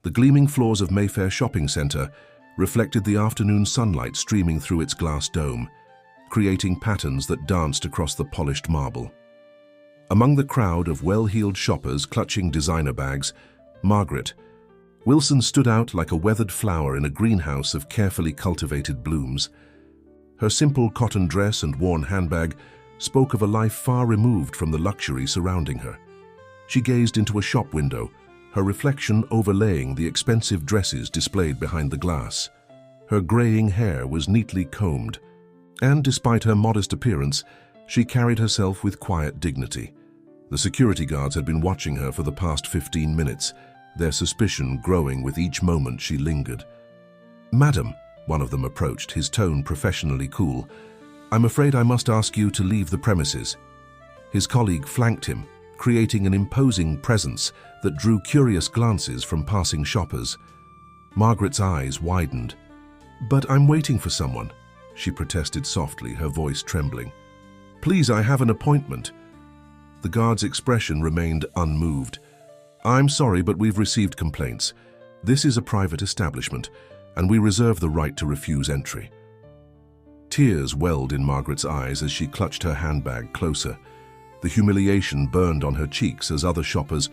The gleaming floors of Mayfair shopping centre reflected the afternoon sunlight streaming through its glass dome, creating patterns that danced across the polished marble. Among the crowd of well-heeled shoppers clutching designer bags, Margaret Wilson stood out like a weathered flower in a greenhouse of carefully cultivated blooms. Her simple cotton dress and worn handbag spoke of a life far removed from the luxury surrounding her. She gazed into a shop window, her reflection overlaying the expensive dresses displayed behind the glass. Her graying hair was neatly combed, and despite her modest appearance, she carried herself with quiet dignity. The security guards had been watching her for the past 15 minutes, their suspicion growing with each moment she lingered. "Madam," one of them approached, his tone professionally cool, "I'm afraid I must ask you to leave the premises." His colleague flanked him, creating an imposing presence that drew curious glances from passing shoppers. Margaret's eyes widened. "But I'm waiting for someone," she protested softly, her voice trembling. "Please, I have an appointment." The guard's expression remained unmoved. "I'm sorry, but we've received complaints. This is a private establishment, and we reserve the right to refuse entry." Tears welled in Margaret's eyes as she clutched her handbag closer. The humiliation burned on her cheeks as other shoppers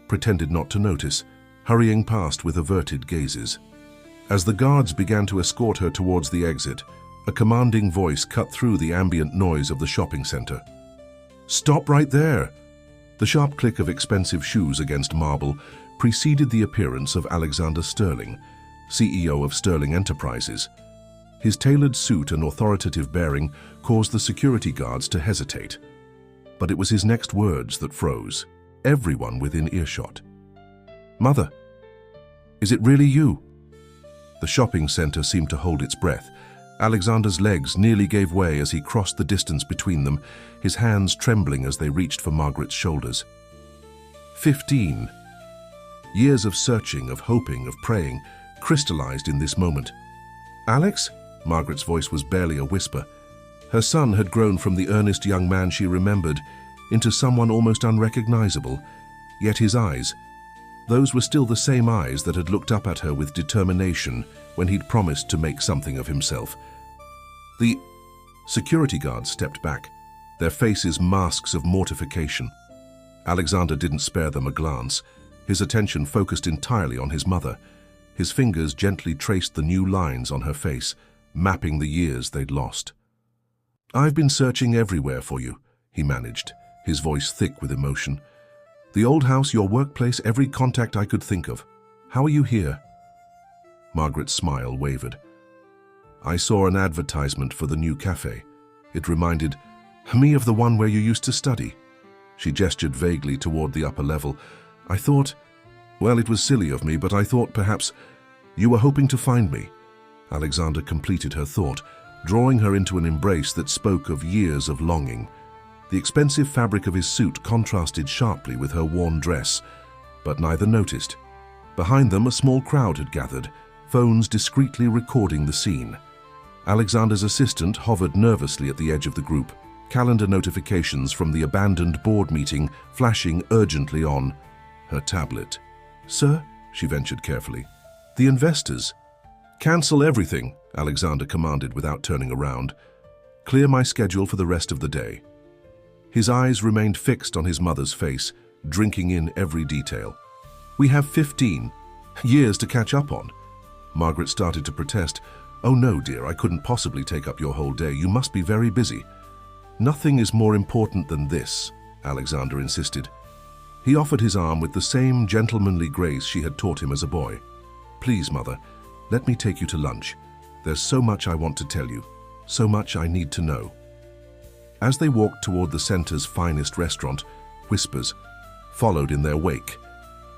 pretended not to notice, hurrying past with averted gazes. As the guards began to escort her towards the exit, a commanding voice cut through the ambient noise of the shopping center. "Stop right there!" The sharp click of expensive shoes against marble preceded the appearance of Alexander Sterling, CEO of Sterling Enterprises. His tailored suit and authoritative bearing caused the security guards to hesitate. But it was his next words that froze everyone within earshot. "Mother, is it really you?" The shopping center seemed to hold its breath. Alexander's legs nearly gave way as he crossed the distance between them, his hands trembling as they reached for Margaret's shoulders. 15. Years of searching, of hoping, of praying, crystallized in this moment. "Alex?" Margaret's voice was barely a whisper. Her son had grown from the earnest young man she remembered into someone almost unrecognizable, yet his eyes, those were still the same eyes that had looked up at her with determination when he'd promised to make something of himself. The security guards stepped back, their faces masks of mortification. Alexander didn't spare them a glance, his attention focused entirely on his mother. His fingers gently traced the new lines on her face, mapping the years they'd lost. "I've been searching everywhere for you," he managed, his voice thick with emotion. "The old house, your workplace, every contact I could think of. How are you here?" Margaret's smile wavered. "I saw an advertisement for the new cafe. It reminded me of the one where you used to study." She gestured vaguely toward the upper level. "I thought, well, it was silly of me, but I thought perhaps you were hoping to find me." Alexander completed her thought, drawing her into an embrace that spoke of years of longing. The expensive fabric of his suit contrasted sharply with her worn dress, but neither noticed. Behind them, a small crowd had gathered, phones discreetly recording the scene. Alexander's assistant hovered nervously at the edge of the group, calendar notifications from the abandoned board meeting flashing urgently on her tablet. "Sir," she ventured carefully, "the investors." "Cancel everything," Alexander commanded without turning around. "Clear my schedule for the rest of the day." His eyes remained fixed on his mother's face, drinking in every detail. "We have 15 years to catch up on." Margaret started to protest. "Oh no, dear, I couldn't possibly take up your whole day. You must be very busy." "Nothing is more important than this," Alexander insisted. He offered his arm with the same gentlemanly grace she had taught him as a boy. "Please, Mother, let me take you to lunch. There's so much I want to tell you, so much I need to know." As they walked toward the center's finest restaurant, whispers followed in their wake.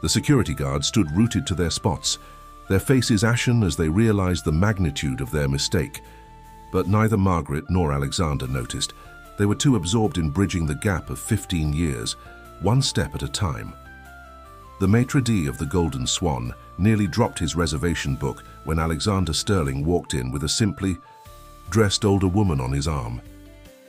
The security guards stood rooted to their spots, their faces ashen as they realized the magnitude of their mistake. But neither Margaret nor Alexander noticed. They were too absorbed in bridging the gap of 15 years, one step at a time. The maitre d' of the Golden Swan nearly dropped his reservation book when Alexander Sterling walked in with a simply dressed older woman on his arm.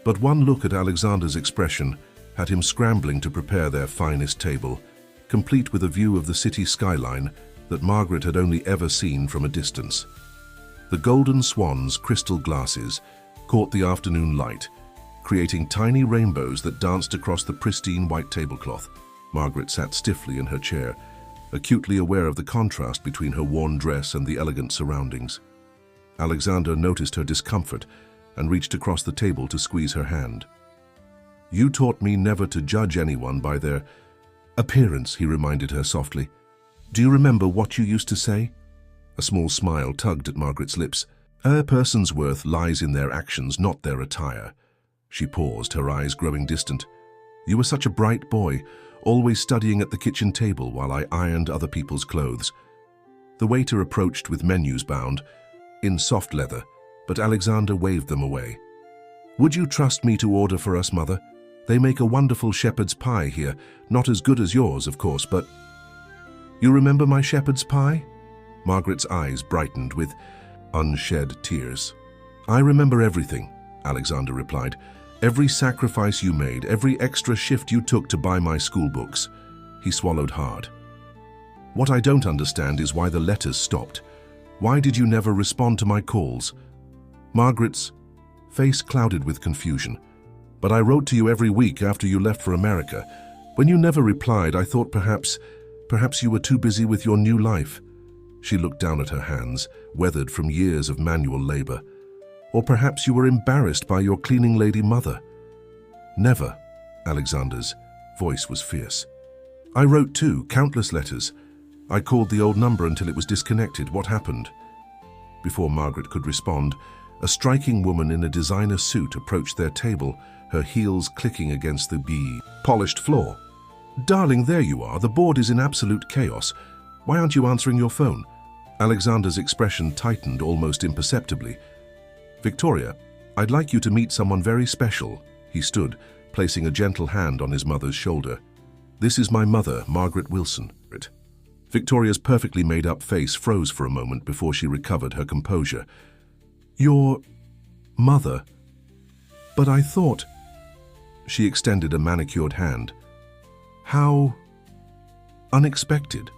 But one look at Alexander's expression had him scrambling to prepare their finest table, complete with a view of the city skyline that Margaret had only ever seen from a distance. The golden swan's crystal glasses caught the afternoon light, creating tiny rainbows that danced across the pristine white tablecloth. Margaret sat stiffly in her chair, acutely aware of the contrast between her worn dress and the elegant surroundings. Alexander noticed her discomfort and reached across the table to squeeze her hand. "You taught me never to judge anyone by their appearance," he reminded her softly. "Do you remember what you used to say?" A small smile tugged at Margaret's lips. "A person's worth lies in their actions, not their attire." She paused, her eyes growing distant. "You were such a bright boy, always studying at the kitchen table while I ironed other people's clothes." The waiter approached with menus bound in soft leather, but Alexander waved them away. "Would you trust me to order for us, Mother? They make a wonderful shepherd's pie here, not as good as yours, of course, but—" "You remember my shepherd's pie?" Margaret's eyes brightened with unshed tears. "I remember everything," Alexander replied. "Every sacrifice you made, every extra shift you took to buy my school books." He swallowed hard. "What I don't understand is why the letters stopped. Why did you never respond to my calls?" Margaret's face clouded with confusion. "But I wrote to you every week after you left for America. When you never replied, I thought perhaps you were too busy with your new life." She looked down at her hands, weathered from years of manual labor. "Or perhaps you were embarrassed by your cleaning lady mother." "Never." Alexander's voice was fierce. "I wrote too, countless letters. I called the old number until it was disconnected. What happened?" Before Margaret could respond, a striking woman in a designer suit approached their table, her heels clicking against the polished floor. "Darling, there you are. The board is in absolute chaos. Why aren't you answering your phone?" Alexander's expression tightened almost imperceptibly. "Victoria, I'd like you to meet someone very special." He stood, placing a gentle hand on his mother's shoulder. "This is my mother, Margaret Wilson." Victoria's perfectly made-up face froze for a moment before she recovered her composure. "Your mother? But I thought—" She extended a manicured hand. "How unexpected."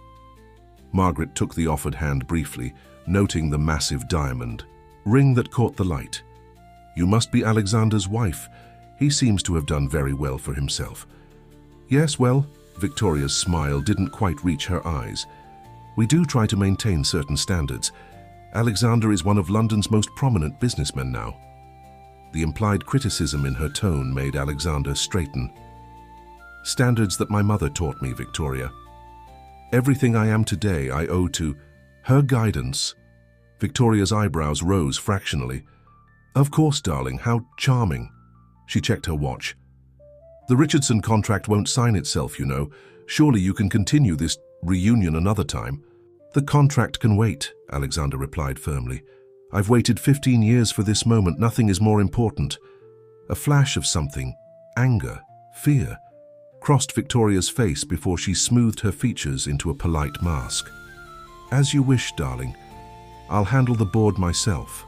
Margaret took the offered hand briefly, noting the massive diamond ring that caught the light. "You must be Alexander's wife. He seems to have done very well for himself." "Yes, well," Victoria's smile didn't quite reach her eyes. "We do try to maintain certain standards. Alexander is one of London's most prominent businessmen now." The implied criticism in her tone made Alexander straighten. "Standards that my mother taught me, Victoria. Everything I am today I owe to her guidance." Victoria's eyebrows rose fractionally. "Of course, darling, how charming." She checked her watch. "The Richardson contract won't sign itself, you know. Surely you can continue this reunion another time." "The contract can wait," Alexander replied firmly. "I've waited 15 years for this moment. Nothing is more important." A flash of something, anger, fear, crossed Victoria's face before she smoothed her features into a polite mask. "As you wish, darling. I'll handle the board myself."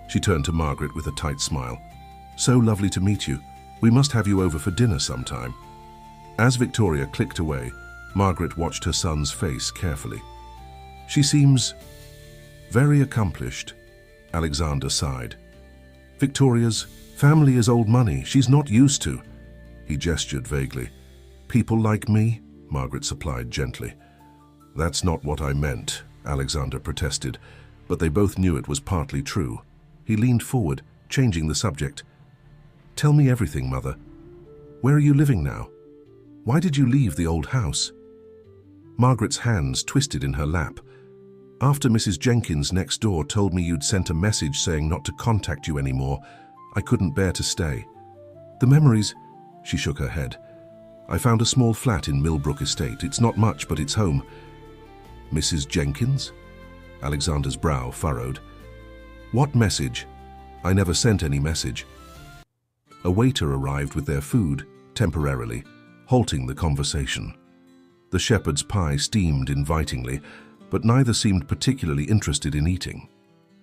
She turned to Margaret with a tight smile. "So lovely to meet you. We must have you over for dinner sometime." As Victoria clicked away, Margaret watched her son's face carefully. "She seems very accomplished," Alexander sighed. "Victoria's family is old money. She's not used to—" He gestured vaguely. "People like me?" Margaret supplied gently. "That's not what I meant," Alexander protested, but they both knew it was partly true. He leaned forward, changing the subject. "Tell me everything, Mother. Where are you living now? Why did you leave the old house?" Margaret's hands twisted in her lap. "After Mrs. Jenkins next door told me you'd sent a message saying not to contact you anymore, I couldn't bear to stay. The memories—" She shook her head. "I found a small flat in Millbrook Estate. It's not much, but it's home." "Mrs. Jenkins?" Alexander's brow furrowed. "What message? I never sent any message." A waiter arrived with their food, temporarily, halting the conversation. The shepherd's pie steamed invitingly, but neither seemed particularly interested in eating.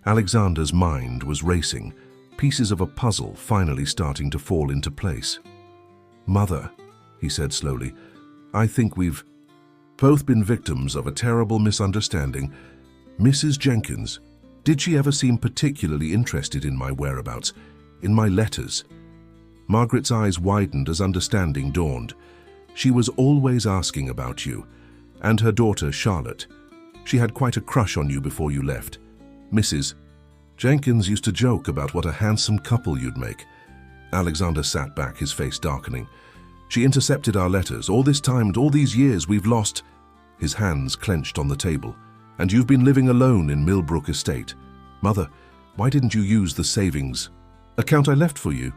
Alexander's mind was racing, pieces of a puzzle finally starting to fall into place. "Mother," he said slowly, "I think we've—" Both been victims of a terrible misunderstanding. Mrs. Jenkins, did she ever seem particularly interested in my whereabouts, in my letters? Margaret's eyes widened as understanding dawned. She was always asking about you, and her daughter, Charlotte. She had quite a crush on you before you left. Mrs. Jenkins used to joke about what a handsome couple you'd make. Alexander sat back, his face darkening. She intercepted our letters. All this time and all these years we've lost. His hands clenched on the table. And you've been living alone in Millbrook Estate. Mother, why didn't you use the savings account I left for you?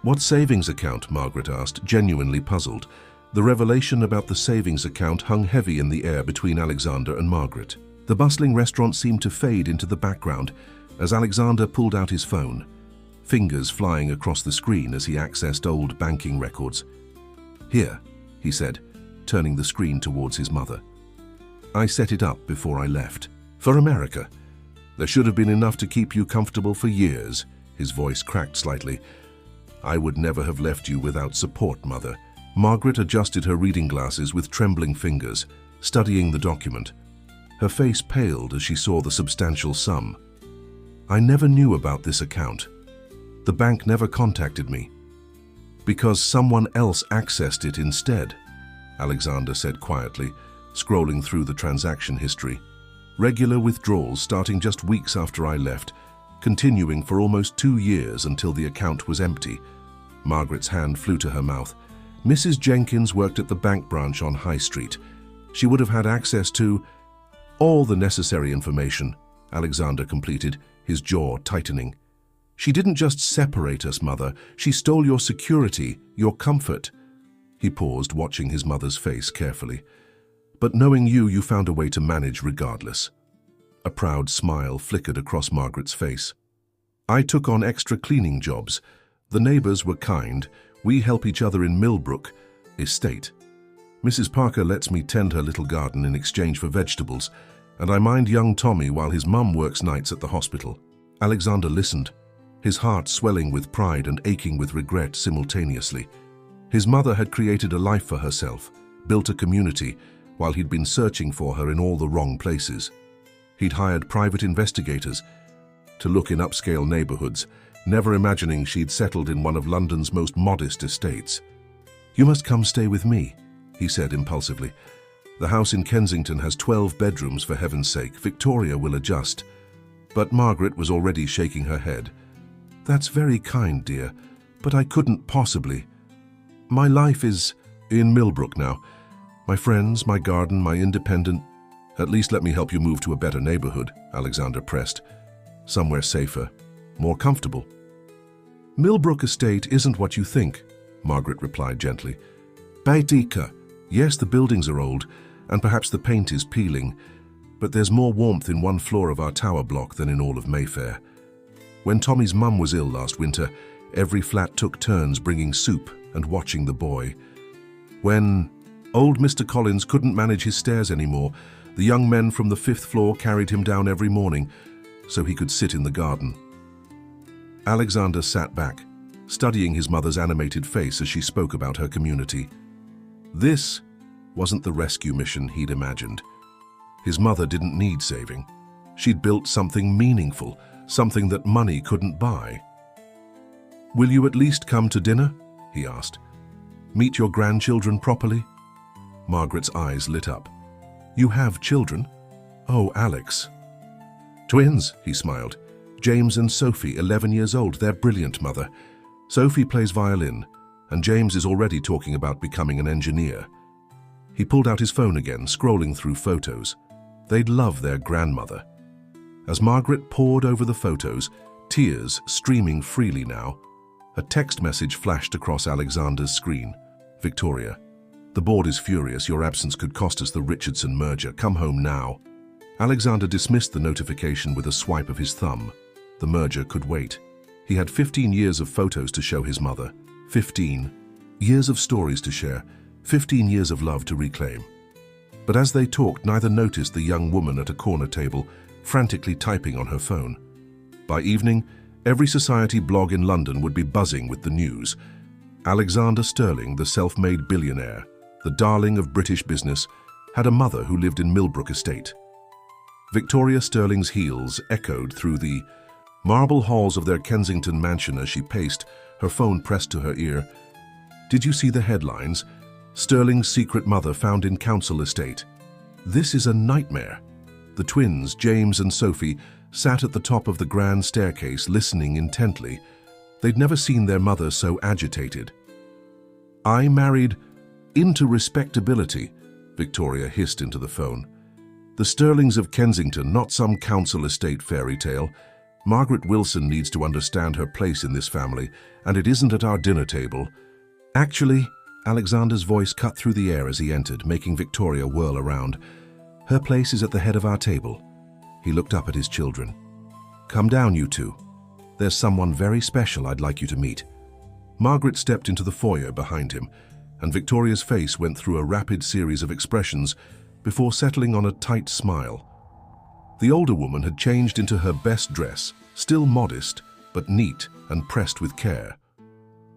What savings account? Margaret asked, genuinely puzzled. The revelation about the savings account hung heavy in the air between Alexander and Margaret. The bustling restaurant seemed to fade into the background as Alexander pulled out his phone, fingers flying across the screen as he accessed old banking records. Here, he said, turning the screen towards his mother. I set it up before I left. For America. There should have been enough to keep you comfortable for years. His voice cracked slightly. I would never have left you without support, Mother. Margaret adjusted her reading glasses with trembling fingers, studying the document. Her face paled as she saw the substantial sum. I never knew about this account. The bank never contacted me. Because someone else accessed it instead, Alexander said quietly, scrolling through the transaction history. Regular withdrawals starting just weeks after I left, continuing for almost 2 years until the account was empty. Margaret's hand flew to her mouth. Mrs. Jenkins worked at the bank branch on High Street. She would have had access to all the necessary information, Alexander completed, his jaw tightening. She didn't just separate us, Mother. She stole your security, your comfort. He paused, watching his mother's face carefully. But knowing you, you found a way to manage regardless. A proud smile flickered across Margaret's face. I took on extra cleaning jobs. The neighbors were kind. We help each other in Millbrook Estate. Mrs. Parker lets me tend her little garden in exchange for vegetables, and I mind young Tommy while his mum works nights at the hospital. Alexander listened, his heart swelling with pride and aching with regret simultaneously. His mother had created a life for herself, built a community, while he'd been searching for her in all the wrong places. He'd hired private investigators to look in upscale neighborhoods, never imagining she'd settled in one of London's most modest estates. You must come stay with me, he said impulsively. The house in Kensington has 12 bedrooms, for heaven's sake. Victoria will adjust. But Margaret was already shaking her head. That's very kind, dear, but I couldn't possibly. My life is in Millbrook now. My friends, my garden, my independent. At least let me help you move to a better neighborhood, Alexander pressed. Somewhere safer, more comfortable. Millbrook Estate isn't what you think, Margaret replied gently. Baitika. Yes, the buildings are old, and perhaps the paint is peeling, but there's more warmth in one floor of our tower block than in all of Mayfair. When Tommy's mum was ill last winter, every flat took turns bringing soup and watching the boy. When old Mr. Collins couldn't manage his stairs anymore, the young men from the 5th floor carried him down every morning so he could sit in the garden. Alexander sat back, studying his mother's animated face as she spoke about her community. This wasn't the rescue mission he'd imagined. His mother didn't need saving. She'd built something meaningful, something that money couldn't buy. Will you at least come to dinner? He asked. Meet your grandchildren properly? Margaret's eyes lit up. You have children? Oh, Alex. Twins, he smiled. James and Sophie, 11 years old. They're brilliant, Mother. Sophie plays violin, and James is already talking about becoming an engineer. He pulled out his phone again, scrolling through photos. They'd love their grandmother. As Margaret pored over the photos, tears streaming freely now, a text message flashed across Alexander's screen. Victoria, the board is furious. Your absence could cost us the Richardson merger. Come home now. Alexander dismissed the notification with a swipe of his thumb. The merger could wait. He had 15 years of photos to show his mother. 15 years of stories to share. 15 years of love to reclaim. But as they talked, neither noticed the young woman at a corner table, frantically typing on her phone. By evening, every society blog in London would be buzzing with the news. Alexander Sterling, the self-made billionaire, the darling of British business, had a mother who lived in Millbrook Estate. Victoria Sterling's heels echoed through the marble halls of their Kensington mansion as she paced, her phone pressed to her ear. Did you see the headlines? Sterling's secret mother found in council estate. This is a nightmare. The twins, James and Sophie, sat at the top of the grand staircase listening intently. They'd never seen their mother so agitated. I married into respectability, Victoria hissed into the phone. The Sterlings of Kensington, not some council estate fairy tale. Margaret Wilson needs to understand her place in this family, and it isn't at our dinner table. Actually, Alexander's voice cut through the air as he entered, making Victoria whirl around. Her place is at the head of our table. He looked up at his children. Come down, you two. There's someone very special I'd like you to meet. Margaret stepped into the foyer behind him, and Victoria's face went through a rapid series of expressions before settling on a tight smile. The older woman had changed into her best dress, still modest, but neat and pressed with care.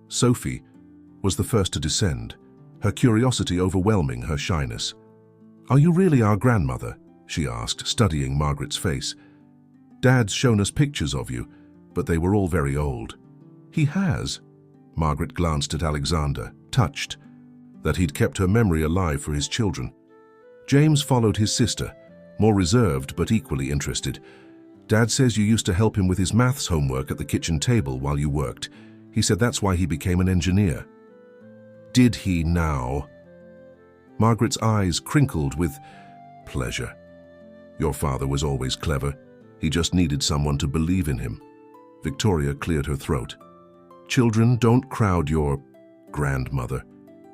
Sophie was the first to descend, her curiosity overwhelming her shyness. Are you really our grandmother? She asked, studying Margaret's face. Dad's shown us pictures of you, but they were all very old. He has. Margaret glanced at Alexander, touched that he'd kept her memory alive for his children. James followed his sister, more reserved but equally interested. Dad says you used to help him with his maths homework at the kitchen table while you worked. He said that's why he became an engineer. Did he now? Margaret's eyes crinkled with pleasure. Your father was always clever. He just needed someone to believe in him. Victoria cleared her throat. Children, don't crowd your grandmother.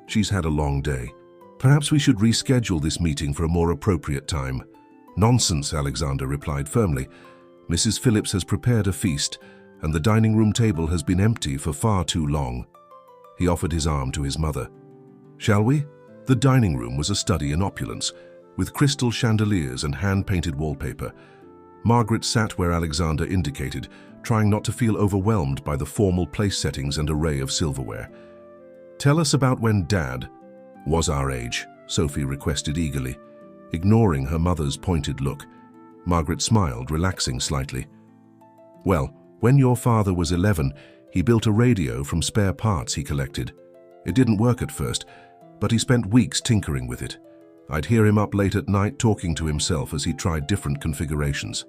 She's had a long day. Perhaps we should reschedule this meeting for a more appropriate time. Nonsense, Alexander replied firmly. Mrs. Phillips has prepared a feast, and the dining room table has been empty for far too long. He offered his arm to his mother. Shall we? The dining room was a study in opulence, with crystal chandeliers and hand-painted wallpaper. Margaret sat where Alexander indicated, trying not to feel overwhelmed by the formal place settings and array of silverware. Tell us about when Dad was our age, Sophie requested eagerly. Ignoring her mother's pointed look, Margaret smiled, relaxing slightly. Well, when your father was 11, he built a radio from spare parts he collected. It didn't work at first, but he spent weeks tinkering with it. I'd hear him up late at night talking to himself as he tried different configurations.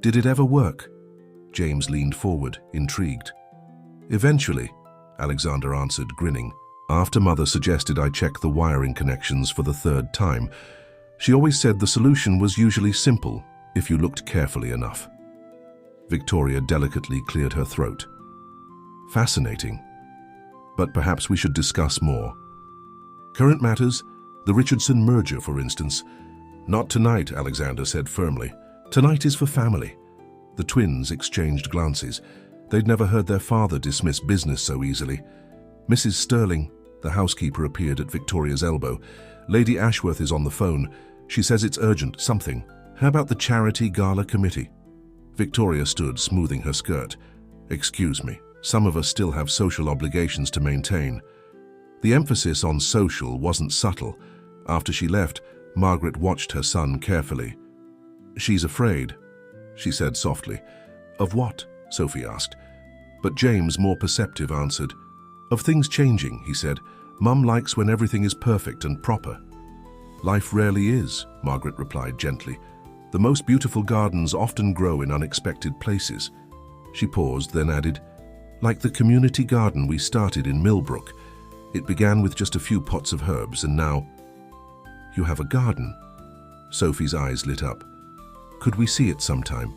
Did it ever work? James leaned forward, intrigued. Eventually, Alexander answered, grinning. After Mother suggested I check the wiring connections for the third time, she always said the solution was usually simple if you looked carefully enough. Victoria delicately cleared her throat. Fascinating. But perhaps we should discuss more. Current matters, the Richardson merger, for instance. Not tonight, Alexander said firmly. Tonight is for family. The twins exchanged glances. They'd never heard their father dismiss business so easily. Mrs. Sterling, the housekeeper, appeared at Victoria's elbow. Lady Ashworth is on the phone. She says it's urgent, something. How about the charity gala committee? Victoria stood, smoothing her skirt. Excuse me, some of us still have social obligations to maintain. The emphasis on social wasn't subtle. After she left, Margaret watched her son carefully. She's afraid, she said softly. Of what? Sophie asked. But James, more perceptive, answered. Of things changing, he said. Mum likes when everything is perfect and proper. Life rarely is, Margaret replied gently. The most beautiful gardens often grow in unexpected places. She paused, then added, like the community garden we started in Millbrook. It began with just a few pots of herbs, and now... You have a garden? Sophie's eyes lit up. Could we see it sometime?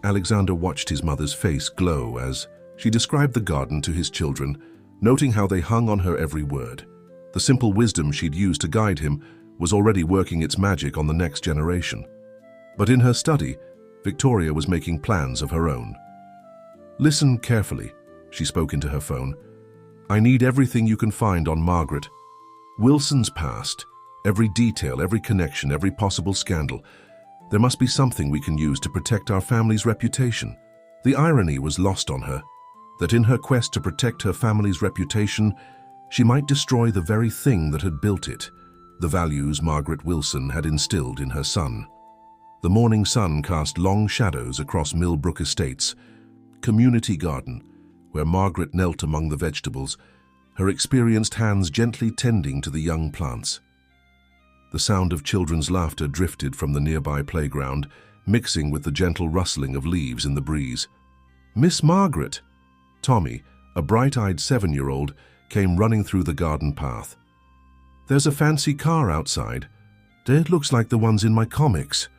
Alexander watched his mother's face glow as she described the garden to his children, noting how they hung on her every word. The simple wisdom she'd used to guide him was already working its magic on the next generation. But in her study, Victoria was making plans of her own. Listen carefully, she spoke into her phone. I need everything you can find on Margaret. Wilson's past, every detail, every connection, every possible scandal. There must be something we can use to protect our family's reputation. The irony was lost on her, that in her quest to protect her family's reputation, she might destroy the very thing that had built it. the values Margaret Wilson had instilled in her son. The morning sun cast long shadows across Millbrook Estates, community garden, where Margaret knelt among the vegetables, her experienced hands gently tending to the young plants. The sound of children's laughter drifted from the nearby playground, mixing with the gentle rustling of leaves in the breeze. "Miss Margaret!" Tommy, a bright-eyed 7-year-old, came running through the garden path. "There's a fancy car outside. It looks like the ones in my comics."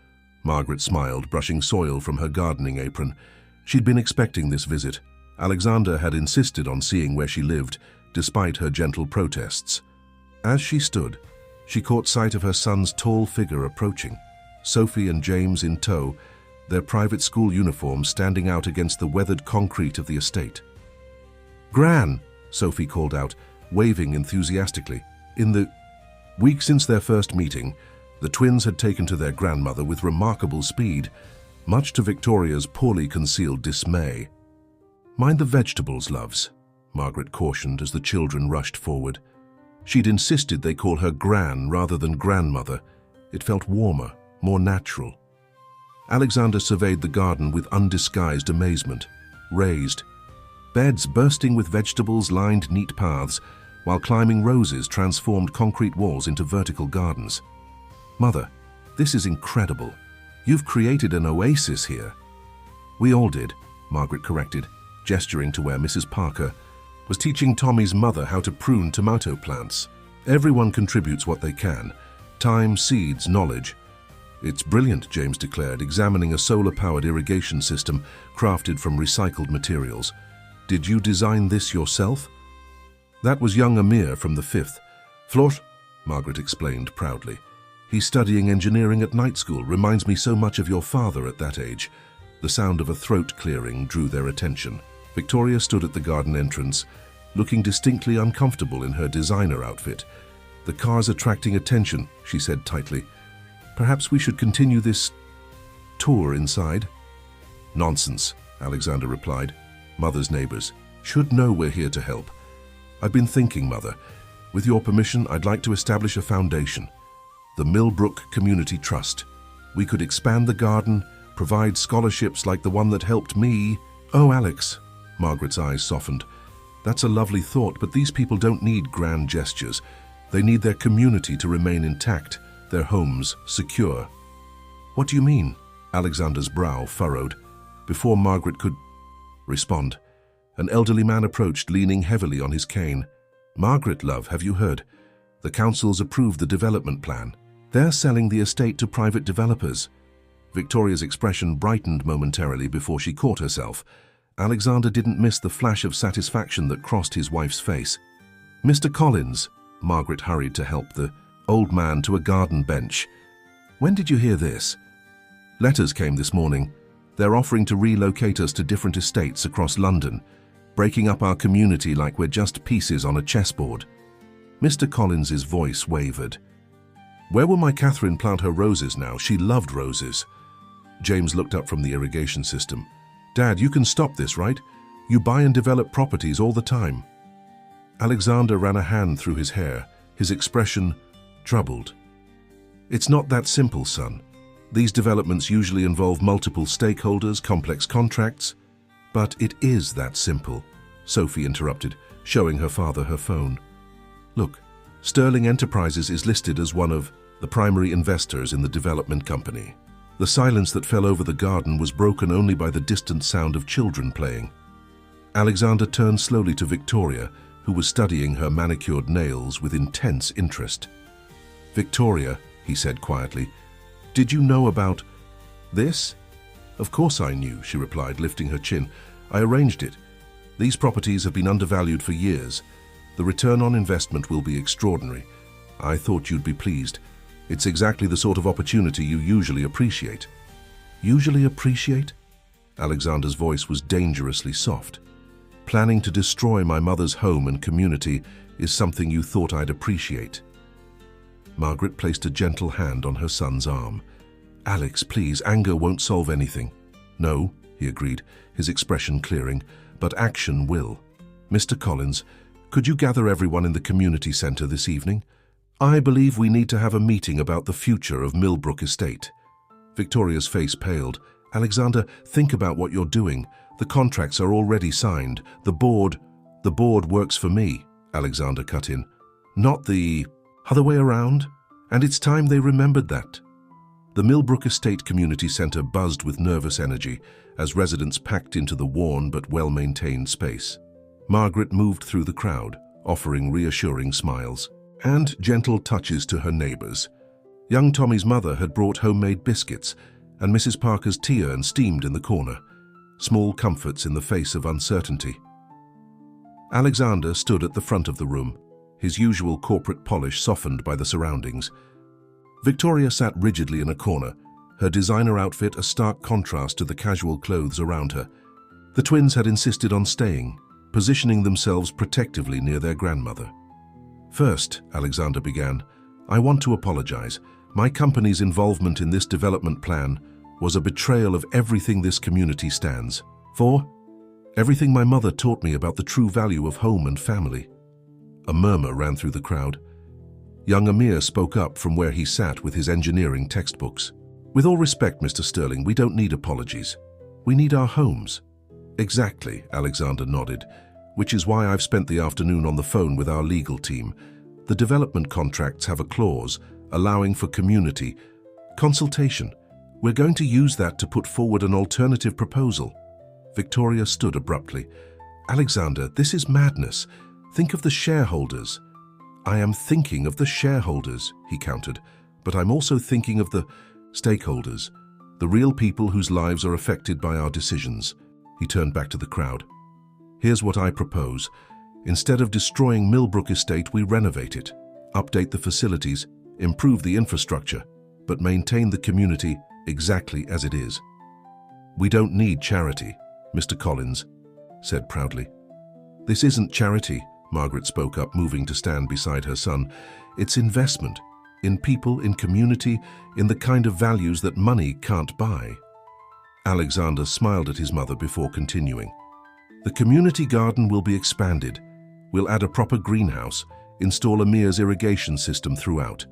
Margaret smiled, brushing soil from her gardening apron. She'd been expecting this visit. Alexander had insisted on seeing where she lived, despite her gentle protests. As she stood, she caught sight of her son's tall figure approaching, Sophie and James in tow, their private school uniforms standing out against the weathered concrete of the estate. "Gran!" Sophie called out, waving enthusiastically. In the week since their first meeting, the twins had taken to their grandmother with remarkable speed, much to Victoria's poorly concealed dismay. "Mind the vegetables, loves," Margaret cautioned as the children rushed forward. She'd insisted they call her Gran rather than grandmother. It felt warmer, more natural. Alexander surveyed the garden with undisguised amazement. Raised beds bursting with vegetables lined neat paths, while climbing roses transformed concrete walls into vertical gardens. "Mother, this is incredible. You've created an oasis here." "We all did," Margaret corrected, gesturing to where Mrs. Parker was teaching Tommy's mother how to prune tomato plants. "Everyone contributes what they can. Time, seeds, knowledge." "It's brilliant," James declared, examining a solar-powered irrigation system crafted from recycled materials. "Did you design this yourself?" "That was young Amir from the 5th floor," Margaret explained proudly. "He's studying engineering at night school. Reminds me so much of your father at that age." The sound of a throat clearing drew their attention. Victoria stood at the garden entrance, looking distinctly uncomfortable in her designer outfit. "The car's attracting attention," she said tightly. "Perhaps we should continue this tour inside?" "Nonsense," Alexander replied. "Mother's neighbors should know we're here to help." "I've been thinking, Mother. With your permission, I'd like to establish a foundation. The Millbrook Community Trust. We could expand the garden, provide scholarships like the one that helped me." "Oh, Alex," Margaret's eyes softened. "That's a lovely thought, but these people don't need grand gestures. They need their community to remain intact, their homes secure." "What do you mean?" Alexander's brow furrowed. Before Margaret could respond, an elderly man approached, leaning heavily on his cane. "Margaret, love, have you heard? The council's approved the development plan. They're selling the estate to private developers." Victoria's expression brightened momentarily before she caught herself. Alexander didn't miss the flash of satisfaction that crossed his wife's face. "Mr. Collins," Margaret hurried to help the old man to a garden bench. "When did you hear this?" "Letters came this morning. They're offering to relocate us to different estates across London, breaking up our community like we're just pieces on a chessboard." Mr. Collins's voice wavered. "Where will my Catherine plant her roses now? She loved roses." James looked up from the irrigation system. "Dad, you can stop this, right? You buy and develop properties all the time." Alexander ran a hand through his hair, his expression troubled. "It's not that simple, son. These developments usually involve multiple stakeholders, complex contracts." "But it is that simple," Sophie interrupted, showing her father her phone. "Look, Sterling Enterprises is listed as one of the primary investors in the development company." The silence that fell over the garden was broken only by the distant sound of children playing. Alexander turned slowly to Victoria, who was studying her manicured nails with intense interest. "Victoria," he said quietly, "did you know about this?" "Of course I knew," she replied, lifting her chin. "I arranged it. These properties have been undervalued for years. The return on investment will be extraordinary. I thought you'd be pleased. It's exactly the sort of opportunity you usually appreciate." "Usually appreciate?" Alexander's voice was dangerously soft. "Planning to destroy my mother's home and community is something you thought I'd appreciate." Margaret placed a gentle hand on her son's arm. "Alex, please, anger won't solve anything." "No," he agreed, his expression clearing, "but action will. Mr. Collins, could you gather everyone in the community center this evening? I believe we need to have a meeting about the future of Millbrook Estate. Victoria's face paled. Alexander, think about what you're doing. The contracts are already signed. The board works for me, Alexander cut in. Not the other way around. And it's time they remembered that. The Millbrook Estate Community Centre buzzed with nervous energy as residents packed into the worn but well-maintained space. Margaret moved through the crowd, offering reassuring smiles and gentle touches to her neighbours. Young Tommy's mother had brought homemade biscuits, and Mrs. Parker's tea urn steamed in the corner, small comforts in the face of uncertainty. Alexander stood at the front of the room, his usual corporate polish softened by the surroundings. Victoria sat rigidly in a corner, her designer outfit a stark contrast to the casual clothes around her. The twins had insisted on staying, positioning themselves protectively near their grandmother. First, Alexander began, I want to apologize. My company's involvement in this development plan was a betrayal of everything this community stands for, everything my mother taught me about the true value of home and family. A murmur ran through the crowd. Young Amir spoke up from where he sat with his engineering textbooks. With all respect, Mr. Sterling, we don't need apologies. We need our homes. Exactly, Alexander nodded, which is why I've spent the afternoon on the phone with our legal team. The development contracts have a clause allowing for community consultation. We're going to use that to put forward an alternative proposal. Victoria stood abruptly. Alexander, this is madness. Think of the shareholders. I am thinking of the shareholders, he countered, but I'm also thinking of the stakeholders, the real people whose lives are affected by our decisions. He turned back to the crowd. Here's what I propose. Instead of destroying Millbrook Estate, we renovate it, update the facilities, improve the infrastructure, but maintain the community exactly as it is. We don't need charity, Mr. Collins said proudly. This isn't charity, Margaret spoke up, moving to stand beside her son. It's investment, in people, in community, in the kind of values that money can't buy. Alexander smiled at his mother before continuing. The community garden will be expanded. We'll add a proper greenhouse, install Amir's irrigation system throughout.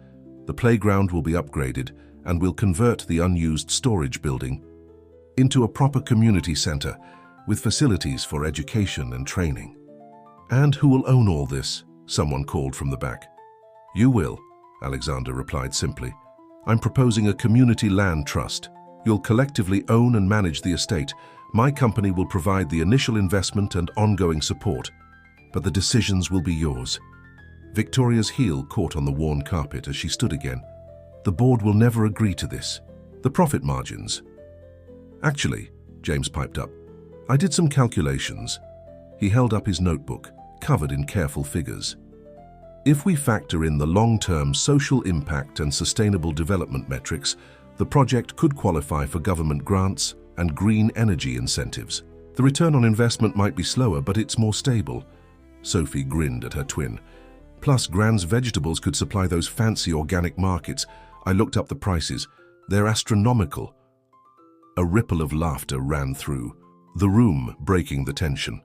The playground will be upgraded, and we'll convert the unused storage building into a proper community centre with facilities for education and training. And who will own all this? Someone called from the back. You will, Alexander replied simply. I'm proposing a community land trust. You'll collectively own and manage the estate. My company will provide the initial investment and ongoing support, but the decisions will be yours. Victoria's heel caught on the worn carpet as she stood again. The board will never agree to this. The profit margins. Actually, James piped up, I did some calculations. He held up his notebook, covered in careful figures. If we factor in the long-term social impact and sustainable development metrics, the project could qualify for government grants and green energy incentives. The return on investment might be slower, but it's more stable. Sophie grinned at her twin. Plus, Gran's Vegetables could supply those fancy organic markets. I looked up the prices. They're astronomical. A ripple of laughter ran through the room, breaking the tension.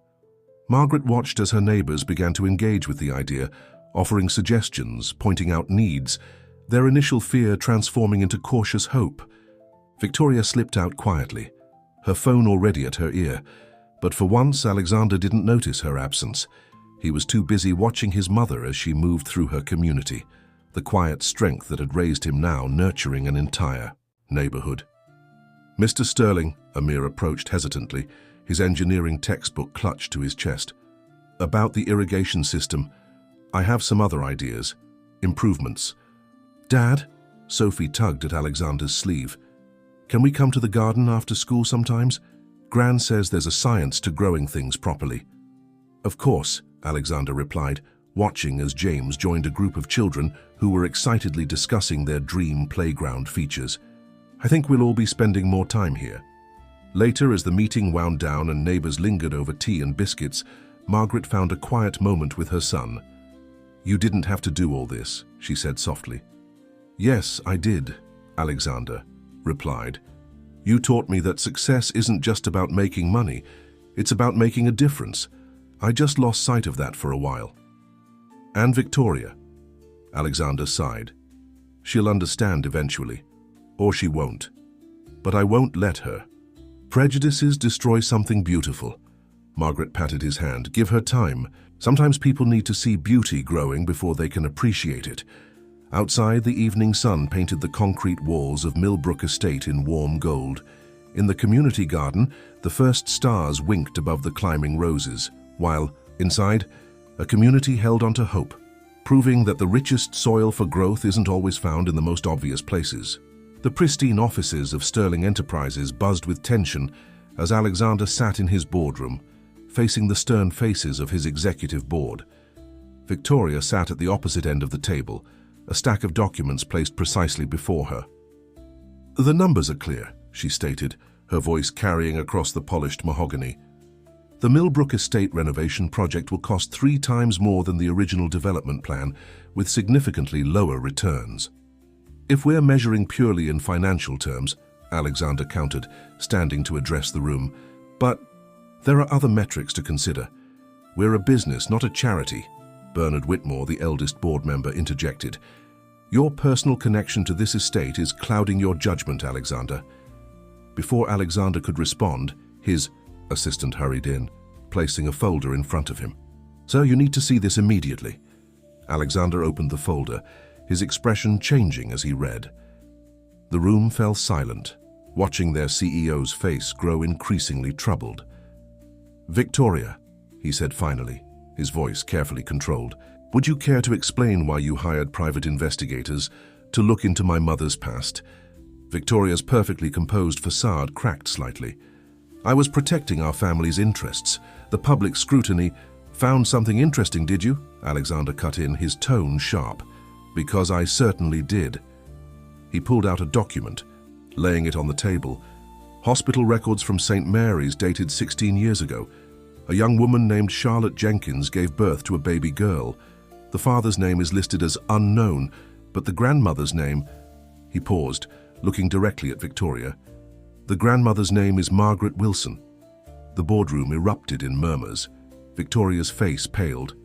Margaret watched as her neighbours began to engage with the idea, offering suggestions, pointing out needs, their initial fear transforming into cautious hope. Victoria slipped out quietly, her phone already at her ear, but for once Alexander didn't notice her absence. He was too busy watching his mother as she moved through her community, the quiet strength that had raised him now nurturing an entire neighbourhood. Mr. Sterling, Amir approached hesitantly, his engineering textbook clutched to his chest. About the irrigation system, I have some other ideas, improvements. Dad, Sophie tugged at Alexander's sleeve. Can we come to the garden after school sometimes? Gran says there's a science to growing things properly. Of course, Alexander replied, watching as James joined a group of children who were excitedly discussing their dream playground features. I think we'll all be spending more time here. Later, as the meeting wound down and neighbours lingered over tea and biscuits, Margaret found a quiet moment with her son. You didn't have to do all this, she said softly. Yes, I did, Alexander replied. You taught me that success isn't just about making money, it's about making a difference. I just lost sight of that for a while. And Victoria, Alexander sighed. She'll understand eventually. Or she won't. But I won't let her. Prejudices destroy something beautiful. Margaret patted his hand. Give her time. Sometimes people need to see beauty growing before they can appreciate it. Outside, the evening sun painted the concrete walls of Millbrook Estate in warm gold. In the community garden, the first stars winked above the climbing roses, while, inside, a community held onto hope, proving that the richest soil for growth isn't always found in the most obvious places. The pristine offices of Sterling Enterprises buzzed with tension as Alexander sat in his boardroom, facing the stern faces of his executive board. Victoria sat at the opposite end of the table, a stack of documents placed precisely before her. "The numbers are clear," she stated, her voice carrying across the polished mahogany. "The Millbrook Estate renovation project will cost 3 times more than the original development plan, with significantly lower returns. If we're measuring purely in financial terms," Alexander countered, standing to address the room, "but there are other metrics to consider. We're a business, not a charity," Bernard Whitmore, the eldest board member, interjected. "Your personal connection to this estate is clouding your judgment, Alexander." Before Alexander could respond, his assistant hurried in, placing a folder in front of him. "Sir, you need to see this immediately." Alexander opened the folder, his expression changing as he read. The room fell silent, watching their CEO's face grow increasingly troubled. "Victoria," he said finally, his voice carefully controlled, "would you care to explain why you hired private investigators to look into my mother's past?" Victoria's perfectly composed facade cracked slightly. "I was protecting our family's interests. The public scrutiny—" "Found something interesting, did you?" Alexander cut in, his tone sharp. "Because I certainly did." He pulled out a document, laying it on the table. Hospital records from St. Mary's dated 16 years ago. A young woman named Charlotte Jenkins gave birth to a baby girl. The father's name is listed as unknown, but the grandmother's name— He paused, looking directly at Victoria. "The grandmother's name is Margaret Wilson." The boardroom erupted in murmurs. Victoria's face paled.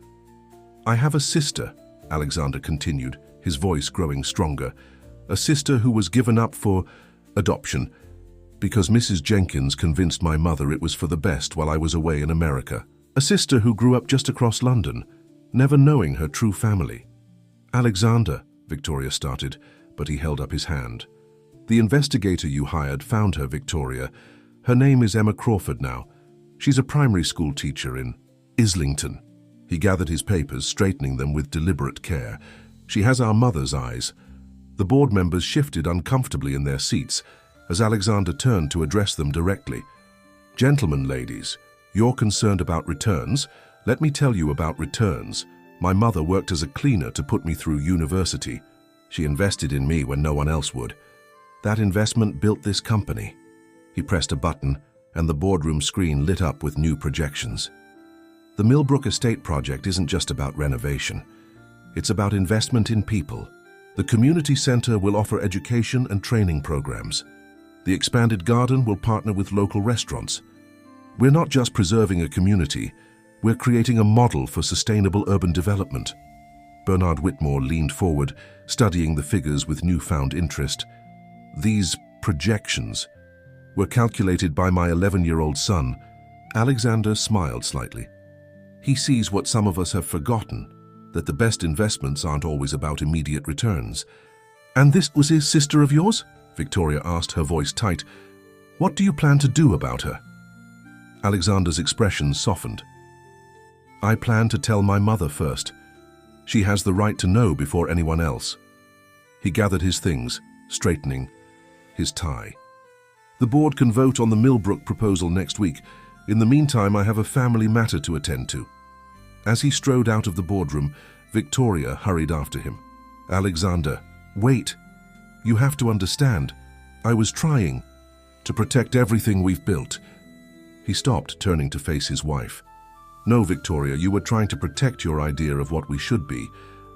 "I have a sister," Alexander continued, his voice growing stronger. "A sister who was given up for adoption, because Mrs. Jenkins convinced my mother it was for the best while I was away in America. A sister who grew up just across London, never knowing her true family." "Alexander," Victoria started, but he held up his hand. "The investigator you hired found her, Victoria. Her name is Emma Crawford now. She's a primary school teacher in Islington." He gathered his papers, straightening them with deliberate care. "She has our mother's eyes." The board members shifted uncomfortably in their seats as Alexander turned to address them directly. "Gentlemen, ladies, you're concerned about returns. Let me tell you about returns. My mother worked as a cleaner to put me through university. She invested in me when no one else would. That investment built this company." He pressed a button, and the boardroom screen lit up with new projections. The Millbrook Estate project isn't just about renovation. It's about investment in people. The community center will offer education and training programs. The expanded garden will partner with local restaurants. We're not just preserving a community, we're creating a model for sustainable urban development. Bernard Whitmore leaned forward, studying the figures with newfound interest. "These projections were calculated by my 11-year-old son." Alexander smiled slightly. "He sees what some of us have forgotten, that the best investments aren't always about immediate returns." "And this was his sister of yours?" Victoria asked, her voice tight. "What do you plan to do about her?" Alexander's expression softened. "I plan to tell my mother first. She has the right to know before anyone else." He gathered his things, straightening his tie. "The board can vote on the Millbrook proposal next week. In the meantime, I have a family matter to attend to." As he strode out of the boardroom, Victoria hurried after him. "Alexander, wait. You have to understand. I was trying to protect everything we've built." He stopped, turning to face his wife. "No, Victoria, you were trying to protect your idea of what we should be,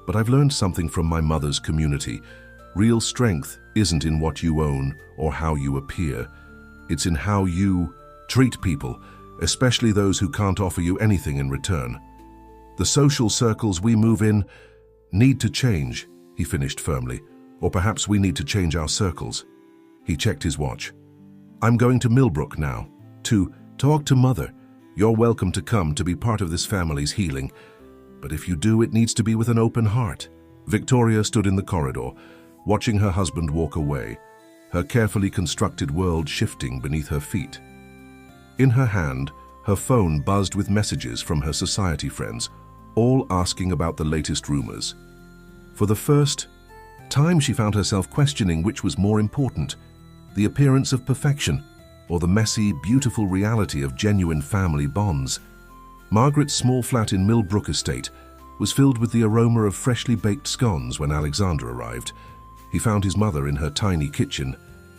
but I've learned something from my mother's community. Real strength isn't in what you own or how you appear. It's in how you treat people, especially those who can't offer you anything in return. The social circles we move in Need to change, he finished firmly. Or perhaps we need to change our circles. He checked his watch. I'm going to Millbrook now. To talk to Mother. You're welcome to come to be part of this family's healing. But if you do, it needs to be with an open heart. Victoria stood in the corridor, watching her husband walk away, her carefully constructed world shifting beneath her feet. In her hand, her phone buzzed with messages from her society friends, all asking about the latest rumors. For the first time, she found herself questioning which was more important, the appearance of perfection or the messy, beautiful reality of genuine family bonds. Margaret's small flat in Millbrook Estate was filled with the aroma of freshly baked scones when Alexander arrived. He found his mother in her tiny kitchen,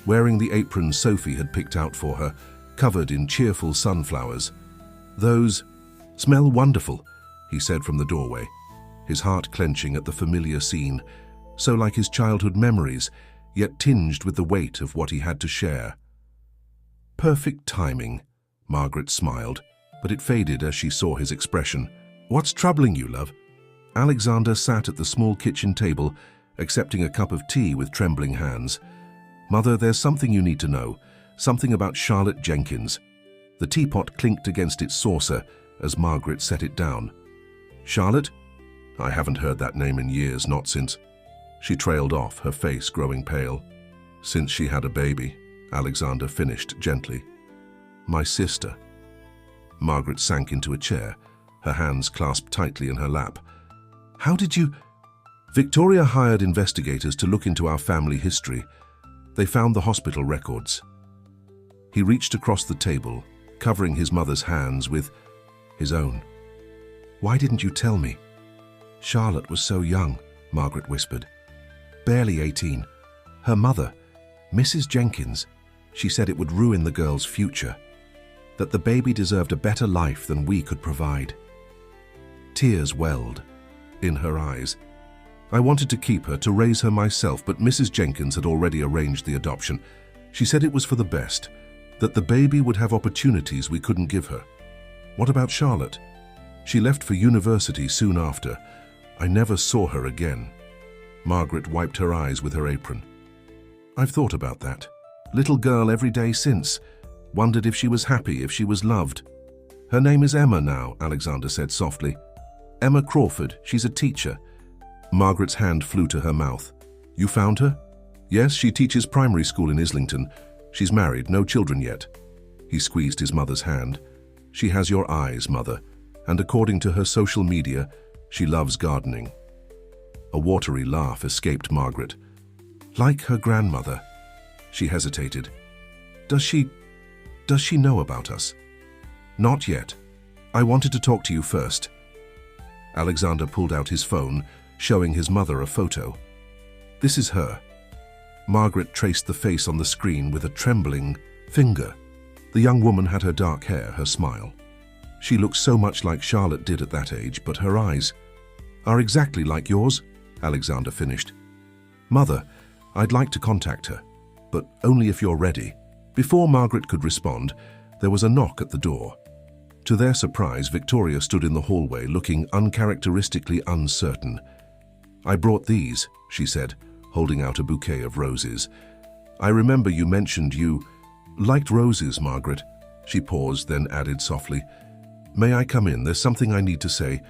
wearing the apron Sophie had picked out for her, covered in cheerful sunflowers. "Those smell wonderful," he said from the doorway, his heart clenching at the familiar scene, so like his childhood memories, yet tinged with the weight of what he had to share. "Perfect timing," Margaret smiled, but it faded as she saw his expression. "What's troubling you, love?" Alexander sat at the small kitchen table, accepting a cup of tea with trembling hands. "Mother, there's something you need to know, something about Charlotte Jenkins." The teapot clinked against its saucer as Margaret set it down. "Charlotte? I haven't heard that name in years, not since..." She trailed off, her face growing pale. "Since she had a baby," Alexander finished gently. "My sister." Margaret sank into a chair, her hands clasped tightly in her lap. "How did you..." "Victoria hired investigators to look into our family history. They found the hospital records." He reached across the table, covering his mother's hands with his own. "Why didn't you tell me?" "Charlotte was so young," Margaret whispered. "Barely 18. Her mother, Mrs. Jenkins, she said it would ruin the girl's future, that the baby deserved a better life than we could provide." Tears welled in her eyes. "I wanted to keep her, to raise her myself, but Mrs. Jenkins had already arranged the adoption. She said it was for the best, that the baby would have opportunities we couldn't give her." "What about Charlotte?" "She left for university soon after. I never saw her again." Margaret wiped her eyes with her apron. "I've thought about that. Little girl every day since. Wondered if she was happy, if she was loved." "Her name is Emma now," Alexander said softly. "Emma Crawford. She's a teacher." Margaret's hand flew to her mouth. "You found her?" "Yes, she teaches primary school in Islington. She's married, no children yet." He squeezed his mother's hand. "She has your eyes, Mother, and according to her social media, she loves gardening." A watery laugh escaped Margaret. "Like her grandmother." She hesitated. Does she know about us?" "Not yet. I wanted to talk to you first." Alexander pulled out his phone, showing his mother a photo. "This is her." Margaret traced the face on the screen with a trembling finger. The young woman had her dark hair, her smile. She looked so much like Charlotte did at that age, but her eyes are exactly like yours, Alexander finished. "Mother, I'd like to contact her, but only if you're ready." Before Margaret could respond, there was a knock at the door. To their surprise, Victoria stood in the hallway looking uncharacteristically uncertain. "I brought these," she said, holding out a bouquet of roses. "I remember you mentioned you liked roses, Margaret." She paused, then added softly, "May I come in? There's something I need to say."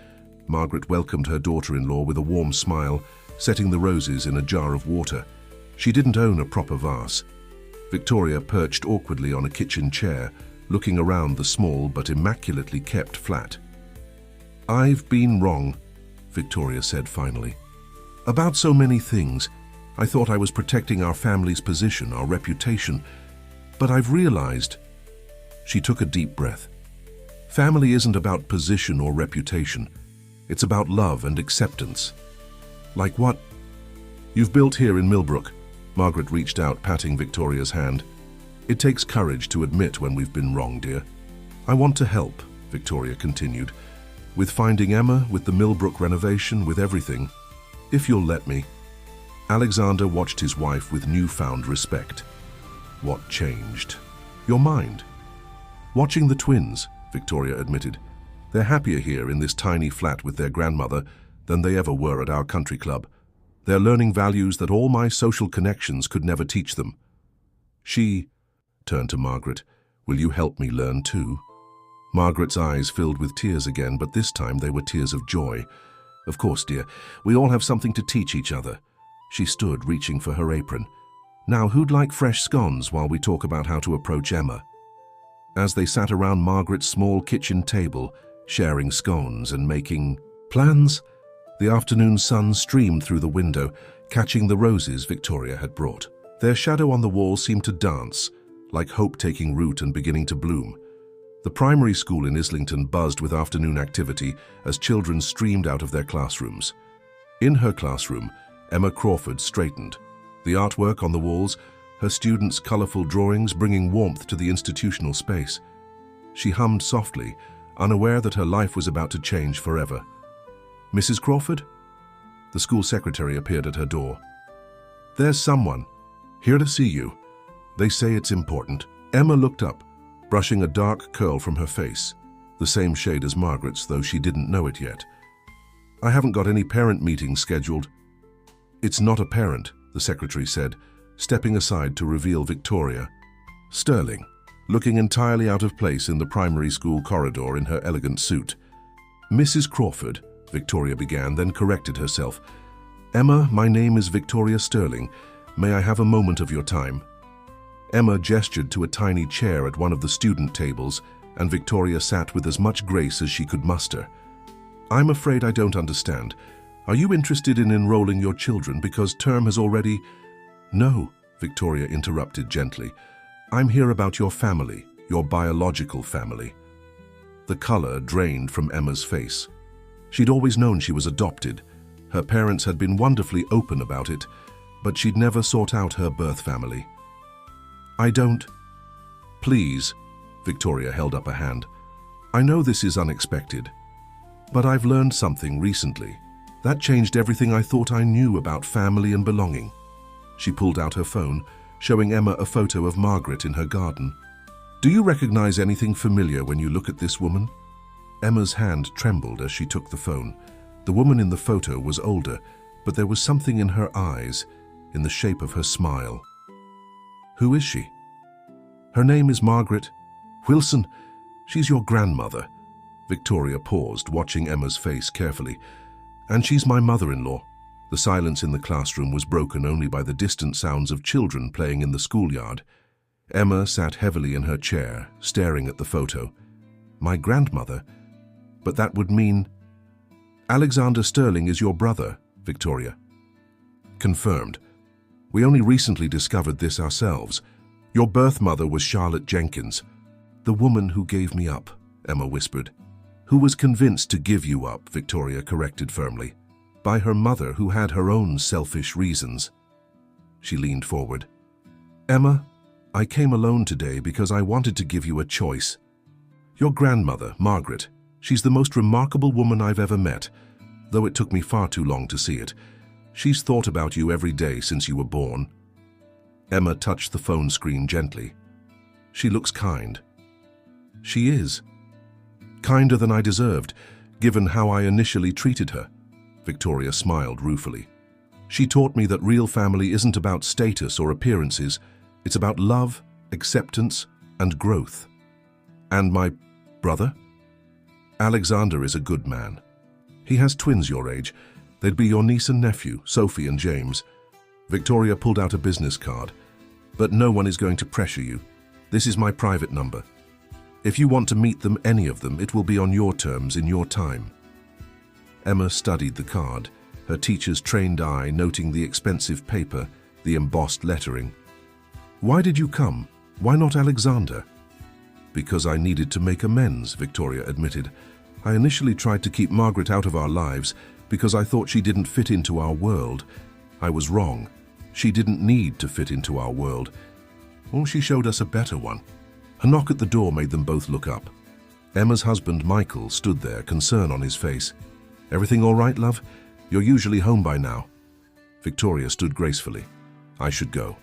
Margaret welcomed her daughter-in-law with a warm smile, setting the roses in a jar of water. She didn't own a proper vase. Victoria perched awkwardly on a kitchen chair, looking around the small but immaculately kept flat. "I've been wrong," Victoria said finally. "About so many things. I thought I was protecting our family's position, our reputation. But I've realized..." She took a deep breath. "Family isn't about position or reputation. It's about love and acceptance." "Like what you've built here in Millbrook?" Margaret reached out, patting Victoria's hand. "It takes courage to admit when we've been wrong, dear." "I want to help," Victoria continued. "With finding Emma, with the Millbrook renovation, with everything. If you'll let me." Alexander watched his wife with newfound respect. "What changed?" "Your mind." "Watching the twins," Victoria admitted. "They're happier here in this tiny flat with their grandmother, than they ever were at our country club. They're learning values that all my social connections could never teach them. She turned to Margaret. Will you help me learn too? Margaret's eyes filled with tears again, but this time they were tears of joy. Of course, dear. We all have something to teach each other. She stood, reaching for her apron. Now, who'd like fresh scones while we talk about how to approach Emma? As they sat around Margaret's small kitchen table, sharing scones and making plans, the afternoon sun streamed through the window, catching the roses Victoria had brought. Their shadow on the wall seemed to dance, like hope taking root and beginning to bloom. The primary school in Islington buzzed with afternoon activity as children streamed out of their classrooms. In her classroom, Emma Crawford straightened. The artwork on the walls, her students' colourful drawings bringing warmth to the institutional space. She hummed softly, unaware that her life was about to change forever. Mrs. Crawford? The school secretary appeared at her door. There's someone. Here to see you. They say it's important. Emma looked up, brushing a dark curl from her face, the same shade as Margaret's, though she didn't know it yet. I haven't got any parent meetings scheduled. It's not a parent, the secretary said, stepping aside to reveal Victoria Sterling, looking entirely out of place in the primary school corridor in her elegant suit. Mrs. Crawford, Victoria began, then corrected herself. Emma, my name is Victoria Sterling. May I have a moment of your time? Emma gestured to a tiny chair at one of the student tables, and Victoria sat with as much grace as she could muster. I'm afraid I don't understand. Are you interested in enrolling your children because term has already... No, Victoria interrupted gently. I'm here about your family, your biological family. The color drained from Emma's face. She'd always known she was adopted. Her parents had been wonderfully open about it, but she'd never sought out her birth family. I don't... Please, Victoria held up a hand. I know this is unexpected, but I've learned something recently. That changed everything I thought I knew about family and belonging. She pulled out her phone, showing Emma a photo of Margaret in her garden. Do you recognize anything familiar when you look at this woman? Emma's hand trembled as she took the phone. The woman in the photo was older, but there was something in her eyes, in the shape of her smile. Who is she? Her name is Margaret Wilson. She's your grandmother. Victoria paused, watching Emma's face carefully. And she's my mother-in-law. The silence in the classroom was broken only by the distant sounds of children playing in the schoolyard. Emma sat heavily in her chair, staring at the photo. My grandmother? But that would mean... Alexander Sterling is your brother, Victoria. Confirmed. We only recently discovered this ourselves. Your birth mother was Charlotte Jenkins. The woman who gave me up, Emma whispered. Who was convinced to give you up, Victoria corrected firmly. By her mother, who had her own selfish reasons. She leaned forward. Emma, I came alone today because I wanted to give you a choice. Your grandmother, Margaret, she's the most remarkable woman I've ever met, though it took me far too long to see it. She's thought about you every day since you were born. Emma touched the phone screen gently. She looks kind. She is. Kinder than I deserved, given how I initially treated her. Victoria smiled ruefully. She taught me that real family isn't about status or appearances. It's about love, acceptance, and growth. And my brother? Alexander is a good man. He has twins your age. They'd be your niece and nephew, Sophie and James. Victoria pulled out a business card. But no one is going to pressure you. This is my private number. If you want to meet them, any of them, it will be on your terms, in your time. Emma studied the card, her teacher's trained eye noting the expensive paper, the embossed lettering. Why did you come? Why not Alexander? Because I needed to make amends, Victoria admitted. I initially tried to keep Margaret out of our lives because I thought she didn't fit into our world. I was wrong. She didn't need to fit into our world. Well, she showed us a better one. A knock at the door made them both look up. Emma's husband, Michael, stood there, concern on his face. Everything all right, love? You're usually home by now. Victoria stood gracefully. I should go.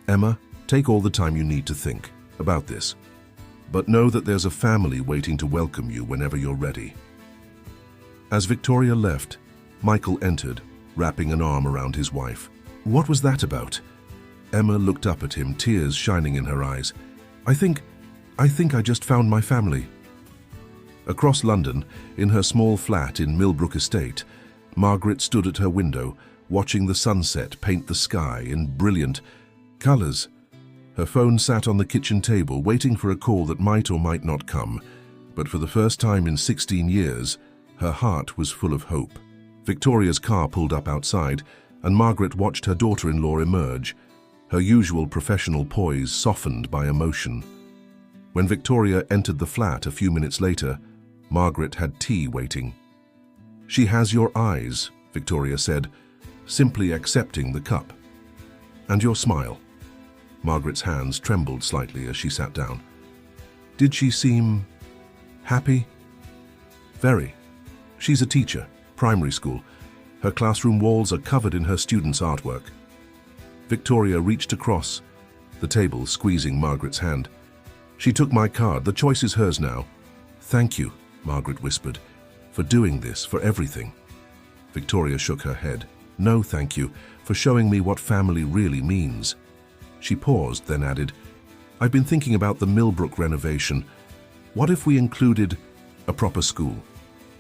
Emma, take all the time you need to think about this. But know that there's a family waiting to welcome you whenever you're ready. As Victoria left, Michael entered, wrapping an arm around his wife. "What was that about?" Emma looked up at him, tears shining in her eyes. I think I just found my family." Across London, in her small flat in Millbrook Estate, Margaret stood at her window, watching the sunset paint the sky in brilliant colors. Her phone sat on the kitchen table, waiting for a call that might or might not come. But for the first time in 16 years, her heart was full of hope. Victoria's car pulled up outside, and Margaret watched her daughter-in-law emerge, her usual professional poise softened by emotion. When Victoria entered the flat a few minutes later, Margaret had tea waiting. "She has your eyes," Victoria said, simply accepting the cup. "And your smile." Margaret's hands trembled slightly as she sat down. "Did she seem happy?" "Very. She's a teacher, primary school. Her classroom walls are covered in her students' artwork." Victoria reached across the table, squeezing Margaret's hand. "She took my card. The choice is hers now." "Thank you," Margaret whispered, "for doing this, for everything." Victoria shook her head. "No, thank you, for showing me what family really means." She paused, then added, "I've been thinking about the Millbrook renovation. What if we included a proper school?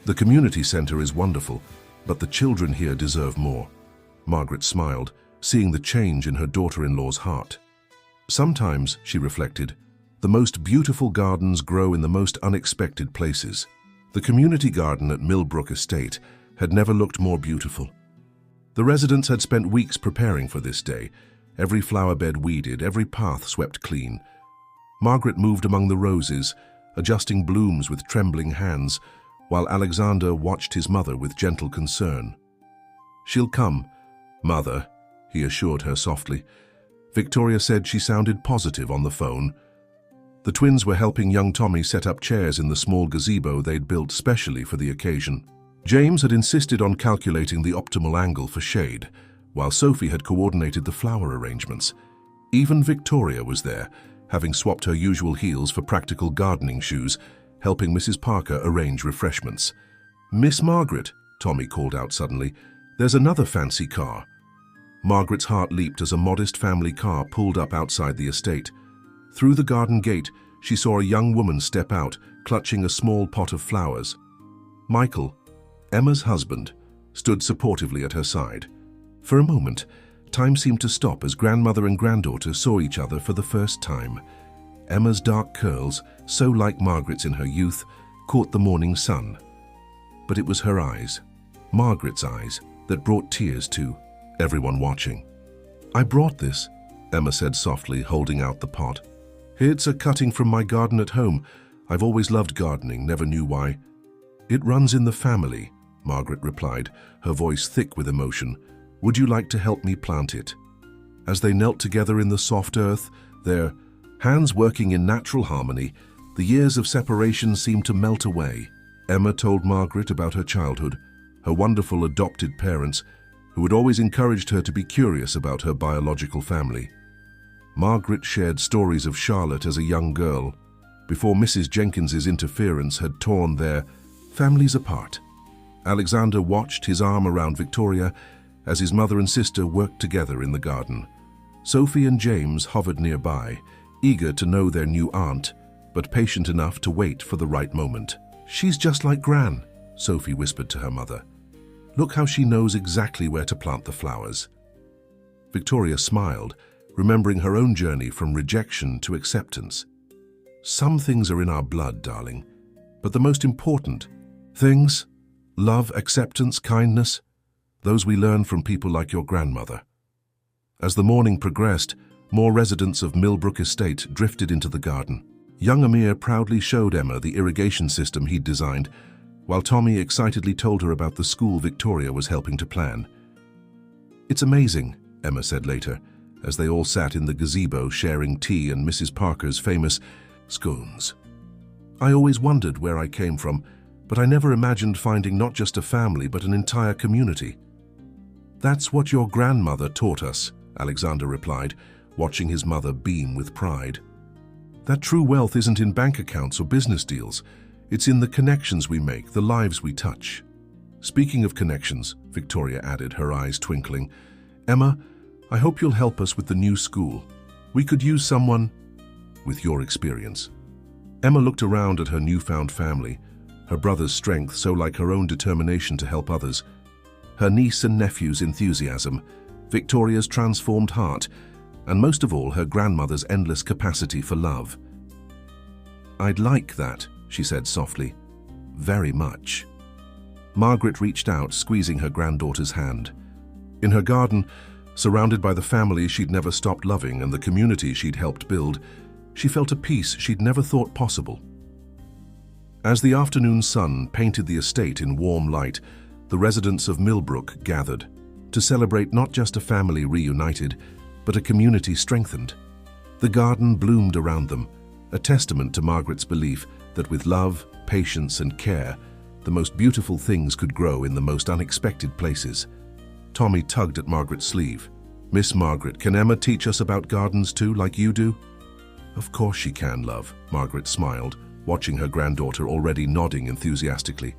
The community center is wonderful, but the children here deserve more." Margaret smiled, seeing the change in her daughter-in-law's heart. Sometimes, she reflected, the most beautiful gardens grow in the most unexpected places. The community garden at Millbrook Estate had never looked more beautiful. The residents had spent weeks preparing for this day, every flower bed weeded, every path swept clean. Margaret moved among the roses, adjusting blooms with trembling hands, while Alexander watched his mother with gentle concern. "She'll come, Mother," he assured her softly. Victoria said she sounded positive on the phone. The twins were helping young Tommy set up chairs in the small gazebo they'd built specially for the occasion. James had insisted on calculating the optimal angle for shade, while Sophie had coordinated the flower arrangements. Even Victoria was there, having swapped her usual heels for practical gardening shoes, helping Mrs. Parker arrange refreshments. "Miss Margaret," Tommy called out suddenly, "there's another fancy car." Margaret's heart leaped as a modest family car pulled up outside the estate. Through the garden gate, she saw a young woman step out, clutching a small pot of flowers. Michael, Emma's husband, stood supportively at her side. For a moment, time seemed to stop as grandmother and granddaughter saw each other for the first time. Emma's dark curls, so like Margaret's in her youth, caught the morning sun. But it was her eyes, Margaret's eyes, that brought tears to everyone watching. "I brought this," Emma said softly, holding out the pot. "It's a cutting from my garden at home. I've always loved gardening, never knew why." "It runs in the family," Margaret replied, her voice thick with emotion. "Would you like to help me plant it?" As they knelt together in the soft earth, their hands working in natural harmony, the years of separation seemed to melt away. Emma told Margaret about her childhood, her wonderful adopted parents, who had always encouraged her to be curious about her biological family. Margaret shared stories of Charlotte as a young girl, before Mrs. Jenkins's interference had torn their families apart. Alexander watched, his arm around Victoria, as his mother and sister worked together in the garden. Sophie and James hovered nearby, eager to know their new aunt, but patient enough to wait for the right moment. "She's just like Gran," Sophie whispered to her mother. "Look how she knows exactly where to plant the flowers." Victoria smiled, remembering her own journey from rejection to acceptance. "Some things are in our blood, darling, but the most important things, love, acceptance, kindness, those we learn from people like your grandmother." As the morning progressed, more residents of Millbrook Estate drifted into the garden. Young Amir proudly showed Emma the irrigation system he'd designed, while Tommy excitedly told her about the school Victoria was helping to plan. "It's amazing," Emma said later, as they all sat in the gazebo sharing tea and Mrs. Parker's famous scones. "I always wondered where I came from, but I never imagined finding not just a family but an entire community." "That's what your grandmother taught us," Alexander replied, watching his mother beam with pride. "That true wealth isn't in bank accounts or business deals. It's in the connections we make, the lives we touch." Speaking of connections, Victoria added, her eyes twinkling, Emma, I hope you'll help us with the new school. We could use someone with your experience. Emma looked around at her newfound family, her brother's strength so like her own determination to help others, her niece and nephew's enthusiasm, Victoria's transformed heart, and most of all, her grandmother's endless capacity for love. I'd like that, she said softly. Very much. Margaret reached out, squeezing her granddaughter's hand. In her garden, surrounded by the family she'd never stopped loving and the community she'd helped build, she felt a peace she'd never thought possible. As the afternoon sun painted the estate in warm light, the residents of Millbrook gathered to celebrate not just a family reunited, but a community strengthened. The garden bloomed around them, a testament to Margaret's belief that with love, patience, and care, the most beautiful things could grow in the most unexpected places. Tommy tugged at Margaret's sleeve. Miss Margaret, can Emma teach us about gardens too, like you do? Of course she can, love, Margaret smiled, watching her granddaughter already nodding enthusiastically.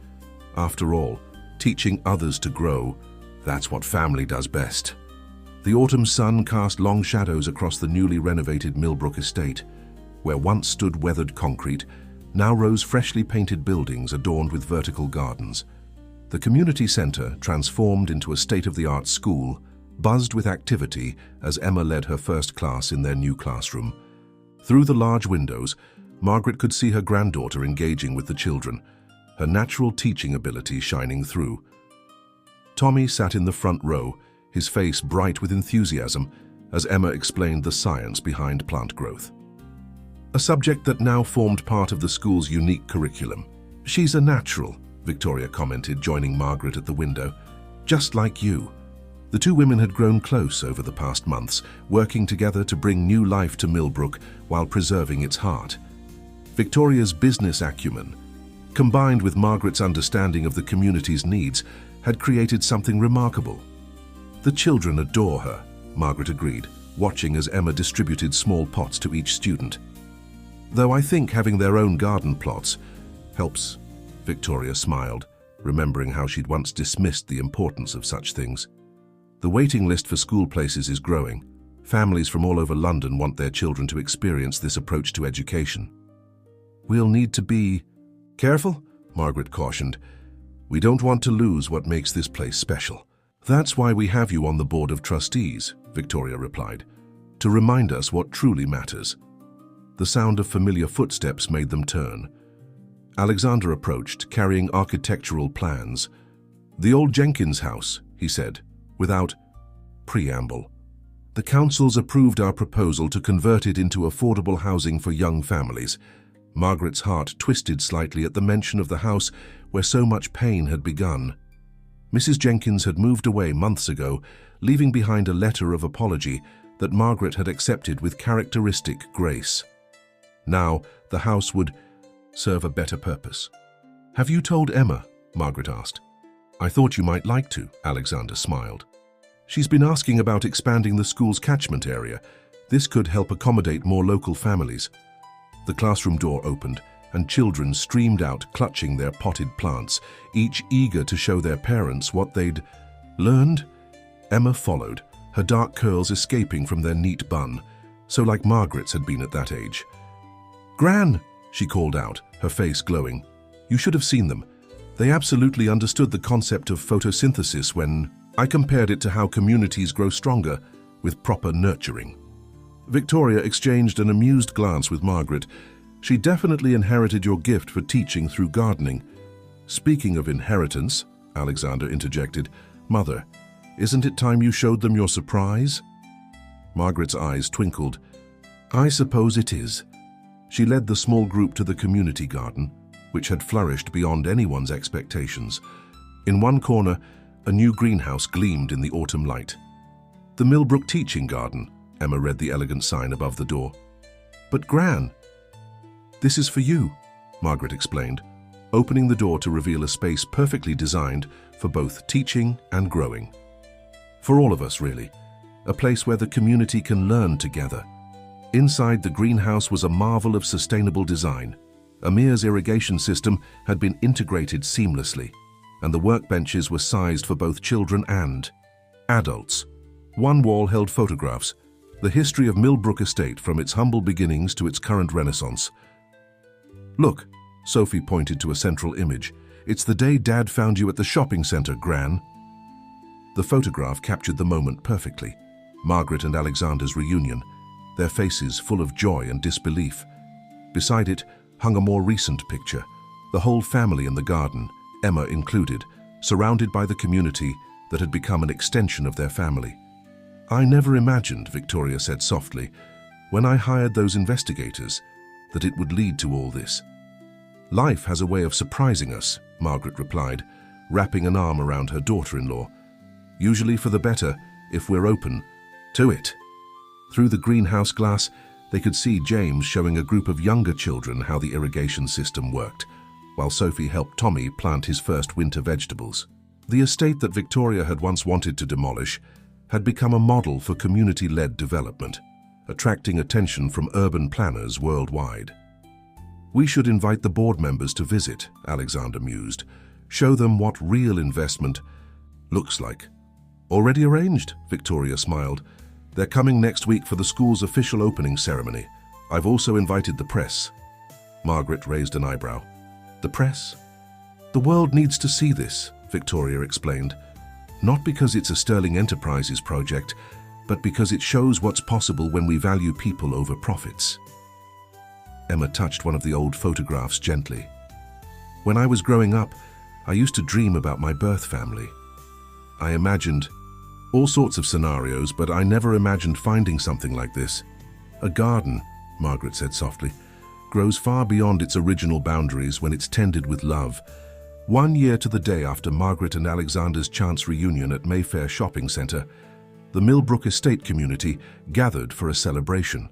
After all, teaching others to grow, that's what family does best. The autumn sun cast long shadows across the newly renovated Millbrook estate. Where once stood weathered concrete, now rose freshly painted buildings adorned with vertical gardens. The community center, transformed into a state-of-the-art school, buzzed with activity as Emma led her first class in their new classroom. Through the large windows, Margaret could see her granddaughter engaging with the children, her natural teaching ability shining through. Tommy sat in the front row, his face bright with enthusiasm as Emma explained the science behind plant growth. A subject that now formed part of the school's unique curriculum. She's a natural, Victoria commented, joining Margaret at the window. Just like you. The two women had grown close over the past months, working together to bring new life to Millbrook while preserving its heart. Victoria's business acumen, combined with Margaret's understanding of the community's needs, had created something remarkable. The children adore her, Margaret agreed, watching as Emma distributed small pots to each student. Though I think having their own garden plots helps, Victoria smiled, remembering how she'd once dismissed the importance of such things. The waiting list for school places is growing. Families from all over London want their children to experience this approach to education. We'll need to be careful, Margaret cautioned. We don't want to lose what makes this place special. That's why we have you on the board of trustees, Victoria replied, to remind us what truly matters. The sound of familiar footsteps made them turn. Alexander approached, carrying architectural plans. The old Jenkins house, he said, without preamble. The council's approved our proposal to convert it into affordable housing for young families. Margaret's heart twisted slightly at the mention of the house where so much pain had begun. Mrs. Jenkins had moved away months ago, leaving behind a letter of apology that Margaret had accepted with characteristic grace. Now, the house would serve a better purpose. Have you told Emma? Margaret asked. I thought you might like to, Alexander smiled. She's been asking about expanding the school's catchment area. This could help accommodate more local families. The classroom door opened, and children streamed out clutching their potted plants, each eager to show their parents what they'd learned. Emma followed, her dark curls escaping from their neat bun, so like Margaret's had been at that age. Gran, she called out, her face glowing. You should have seen them. They absolutely understood the concept of photosynthesis when I compared it to how communities grow stronger with proper nurturing. Victoria exchanged an amused glance with Margaret. She definitely inherited your gift for teaching through gardening. Speaking of inheritance, Alexander interjected, Mother, isn't it time you showed them your surprise? Margaret's eyes twinkled. I suppose it is. She led the small group to the community garden, which had flourished beyond anyone's expectations. In one corner, a new greenhouse gleamed in the autumn light. The Millbrook Teaching Garden, Emma read the elegant sign above the door. But Gran, this is for you, Margaret explained, opening the door to reveal a space perfectly designed for both teaching and growing. For all of us, really. A place where the community can learn together. Inside the greenhouse was a marvel of sustainable design. Amir's irrigation system had been integrated seamlessly, and the workbenches were sized for both children and adults. One wall held photographs, the history of Millbrook Estate from its humble beginnings to its current renaissance. "Look," Sophie pointed to a central image. "It's the day Dad found you at the shopping center, Gran." The photograph captured the moment perfectly. Margaret and Alexander's reunion, their faces full of joy and disbelief. Beside it hung a more recent picture, the whole family in the garden, Emma included, surrounded by the community that had become an extension of their family. "I never imagined," Victoria said softly, "when I hired those investigators, that it would lead to all this." "Life has a way of surprising us," Margaret replied, wrapping an arm around her daughter-in-law. "Usually for the better, if we're open to it." Through the greenhouse glass, they could see James showing a group of younger children how the irrigation system worked, while Sophie helped Tommy plant his first winter vegetables. The estate that Victoria had once wanted to demolish had become a model for community-led development, attracting attention from urban planners worldwide. "We should invite the board members to visit," Alexander mused. "Show them what real investment looks like." "Already arranged," Victoria smiled. "They're coming next week for the school's official opening ceremony. I've also invited the press." Margaret raised an eyebrow. "The press?" "The world needs to see this," Victoria explained. "Not because it's a Sterling Enterprises project, but because it shows what's possible when we value people over profits." Emma touched one of the old photographs gently. "When I was growing up, I used to dream about my birth family. I imagined all sorts of scenarios, but I never imagined finding something like this. A garden," Margaret said softly, "grows far beyond its original boundaries when it's tended with love." 1 year to the day after Margaret and Alexander's chance reunion at Mayfair Shopping Centre, the Millbrook Estate community gathered for a celebration.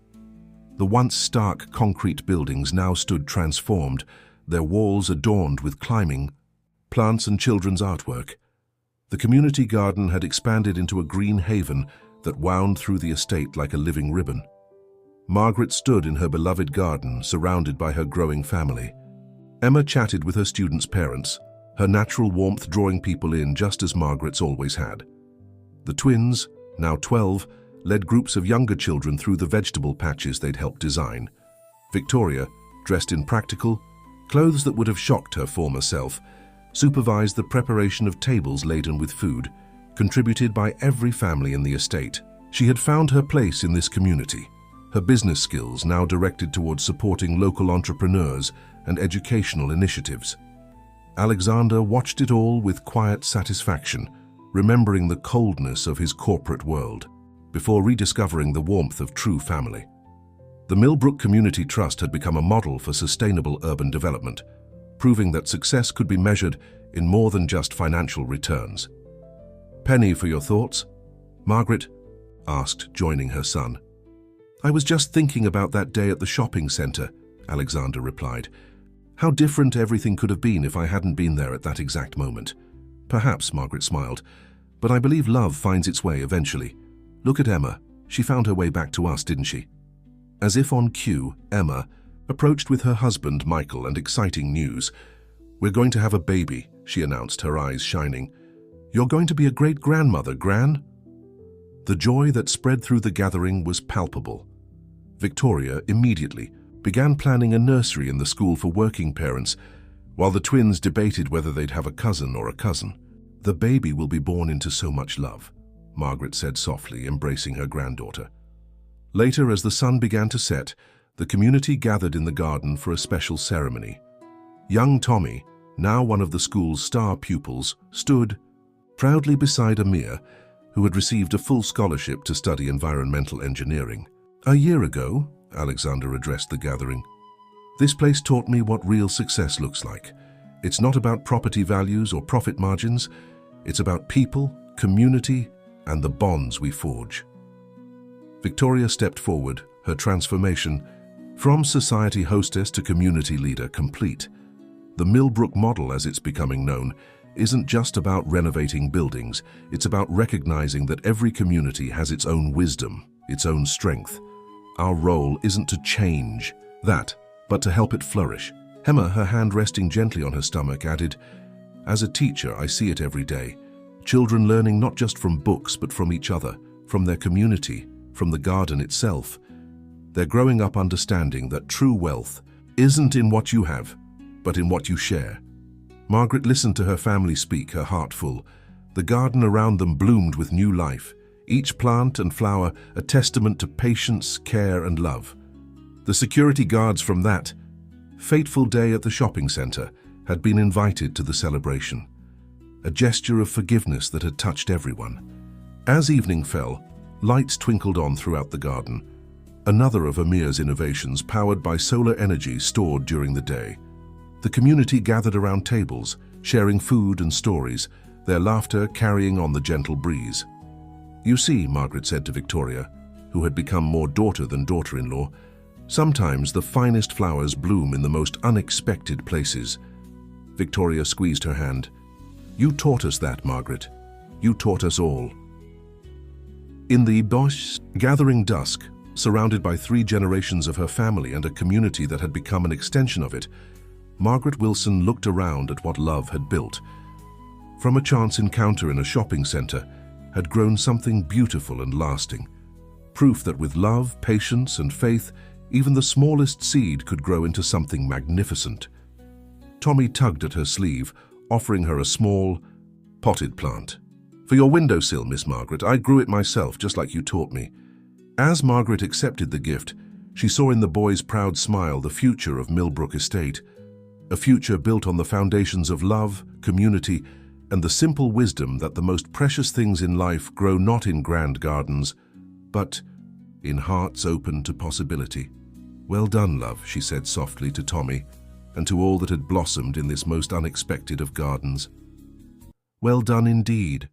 The once stark concrete buildings now stood transformed, their walls adorned with climbing, plants and children's artwork. The community garden had expanded into a green haven that wound through the estate like a living ribbon. Margaret stood in her beloved garden, surrounded by her growing family. Emma chatted with her students' parents, her natural warmth drawing people in just as Margaret's always had. The twins, now 12, led groups of younger children through the vegetable patches they'd helped design. Victoria, dressed in practical clothes that would have shocked her former self, supervised the preparation of tables laden with food, contributed by every family in the estate. She had found her place in this community, her business skills now directed towards supporting local entrepreneurs and educational initiatives. Alexander watched it all with quiet satisfaction, remembering the coldness of his corporate world, before rediscovering the warmth of true family. The Millbrook Community Trust had become a model for sustainable urban development, proving that success could be measured in more than just financial returns. "Penny, for your thoughts?" Margaret asked, joining her son. "I was just thinking about that day at the shopping centre," Alexander replied. "How different everything could have been if I hadn't been there at that exact moment." "Perhaps," Margaret smiled, "but I believe love finds its way eventually. Look at Emma. She found her way back to us, didn't she?" As if on cue, Emma approached with her husband, Michael, and exciting news. "We're going to have a baby," she announced, her eyes shining. "You're going to be a great-grandmother, Gran." The joy that spread through the gathering was palpable. Victoria immediately began planning a nursery in the school for working parents, while the twins debated whether they'd have a cousin or a cousin. "The baby will be born into so much love," Margaret said softly, embracing her granddaughter. Later, as the sun began to set, the community gathered in the garden for a special ceremony. Young Tommy, now one of the school's star pupils, stood proudly beside Amir, who had received a full scholarship to study environmental engineering. "A year ago," Alexander addressed the gathering, "this place taught me what real success looks like. It's not about property values or profit margins. It's about people, community, and the bonds we forge." Victoria stepped forward, her transformation from society hostess to community leader complete. The Millbrook model, as it's becoming known, isn't just about renovating buildings. It's about recognizing that every community has its own wisdom, its own strength. Our role isn't to change that, but to help it flourish. Emma, her hand resting gently on her stomach, added, As a teacher, I see it every day. Children learning not just from books, but from each other, from their community, from the garden itself. They're growing up understanding that true wealth isn't in what you have, but in what you share. Margaret listened to her family speak, her heart full. The garden around them bloomed with new life, each plant and flower a testament to patience, care, and love. The security guards from that fateful day at the shopping center had been invited to the celebration, a gesture of forgiveness that had touched everyone. As evening fell, lights twinkled on throughout the garden, another of Amir's innovations powered by solar energy stored during the day. The community gathered around tables, sharing food and stories, their laughter carrying on the gentle breeze. "You see," Margaret said to Victoria, who had become more daughter than daughter-in-law, "sometimes the finest flowers bloom in the most unexpected places." Victoria squeezed her hand. "You taught us that, Margaret. You taught us all." In the bush, gathering dusk, surrounded by 3 generations of her family and a community that had become an extension of it, Margaret Wilson looked around at what love had built. From a chance encounter in a shopping center had grown something beautiful and lasting. Proof that with love, patience, and faith, even the smallest seed could grow into something magnificent. Tommy tugged at her sleeve, offering her a small, potted plant. "For your windowsill, Miss Margaret. I grew it myself, just like you taught me." As Margaret accepted the gift, she saw in the boy's proud smile the future of Millbrook Estate, a future built on the foundations of love, community, and the simple wisdom that the most precious things in life grow not in grand gardens, but in hearts open to possibility. "Well done, love," she said softly to Tommy, and to all that had blossomed in this most unexpected of gardens. "Well done indeed."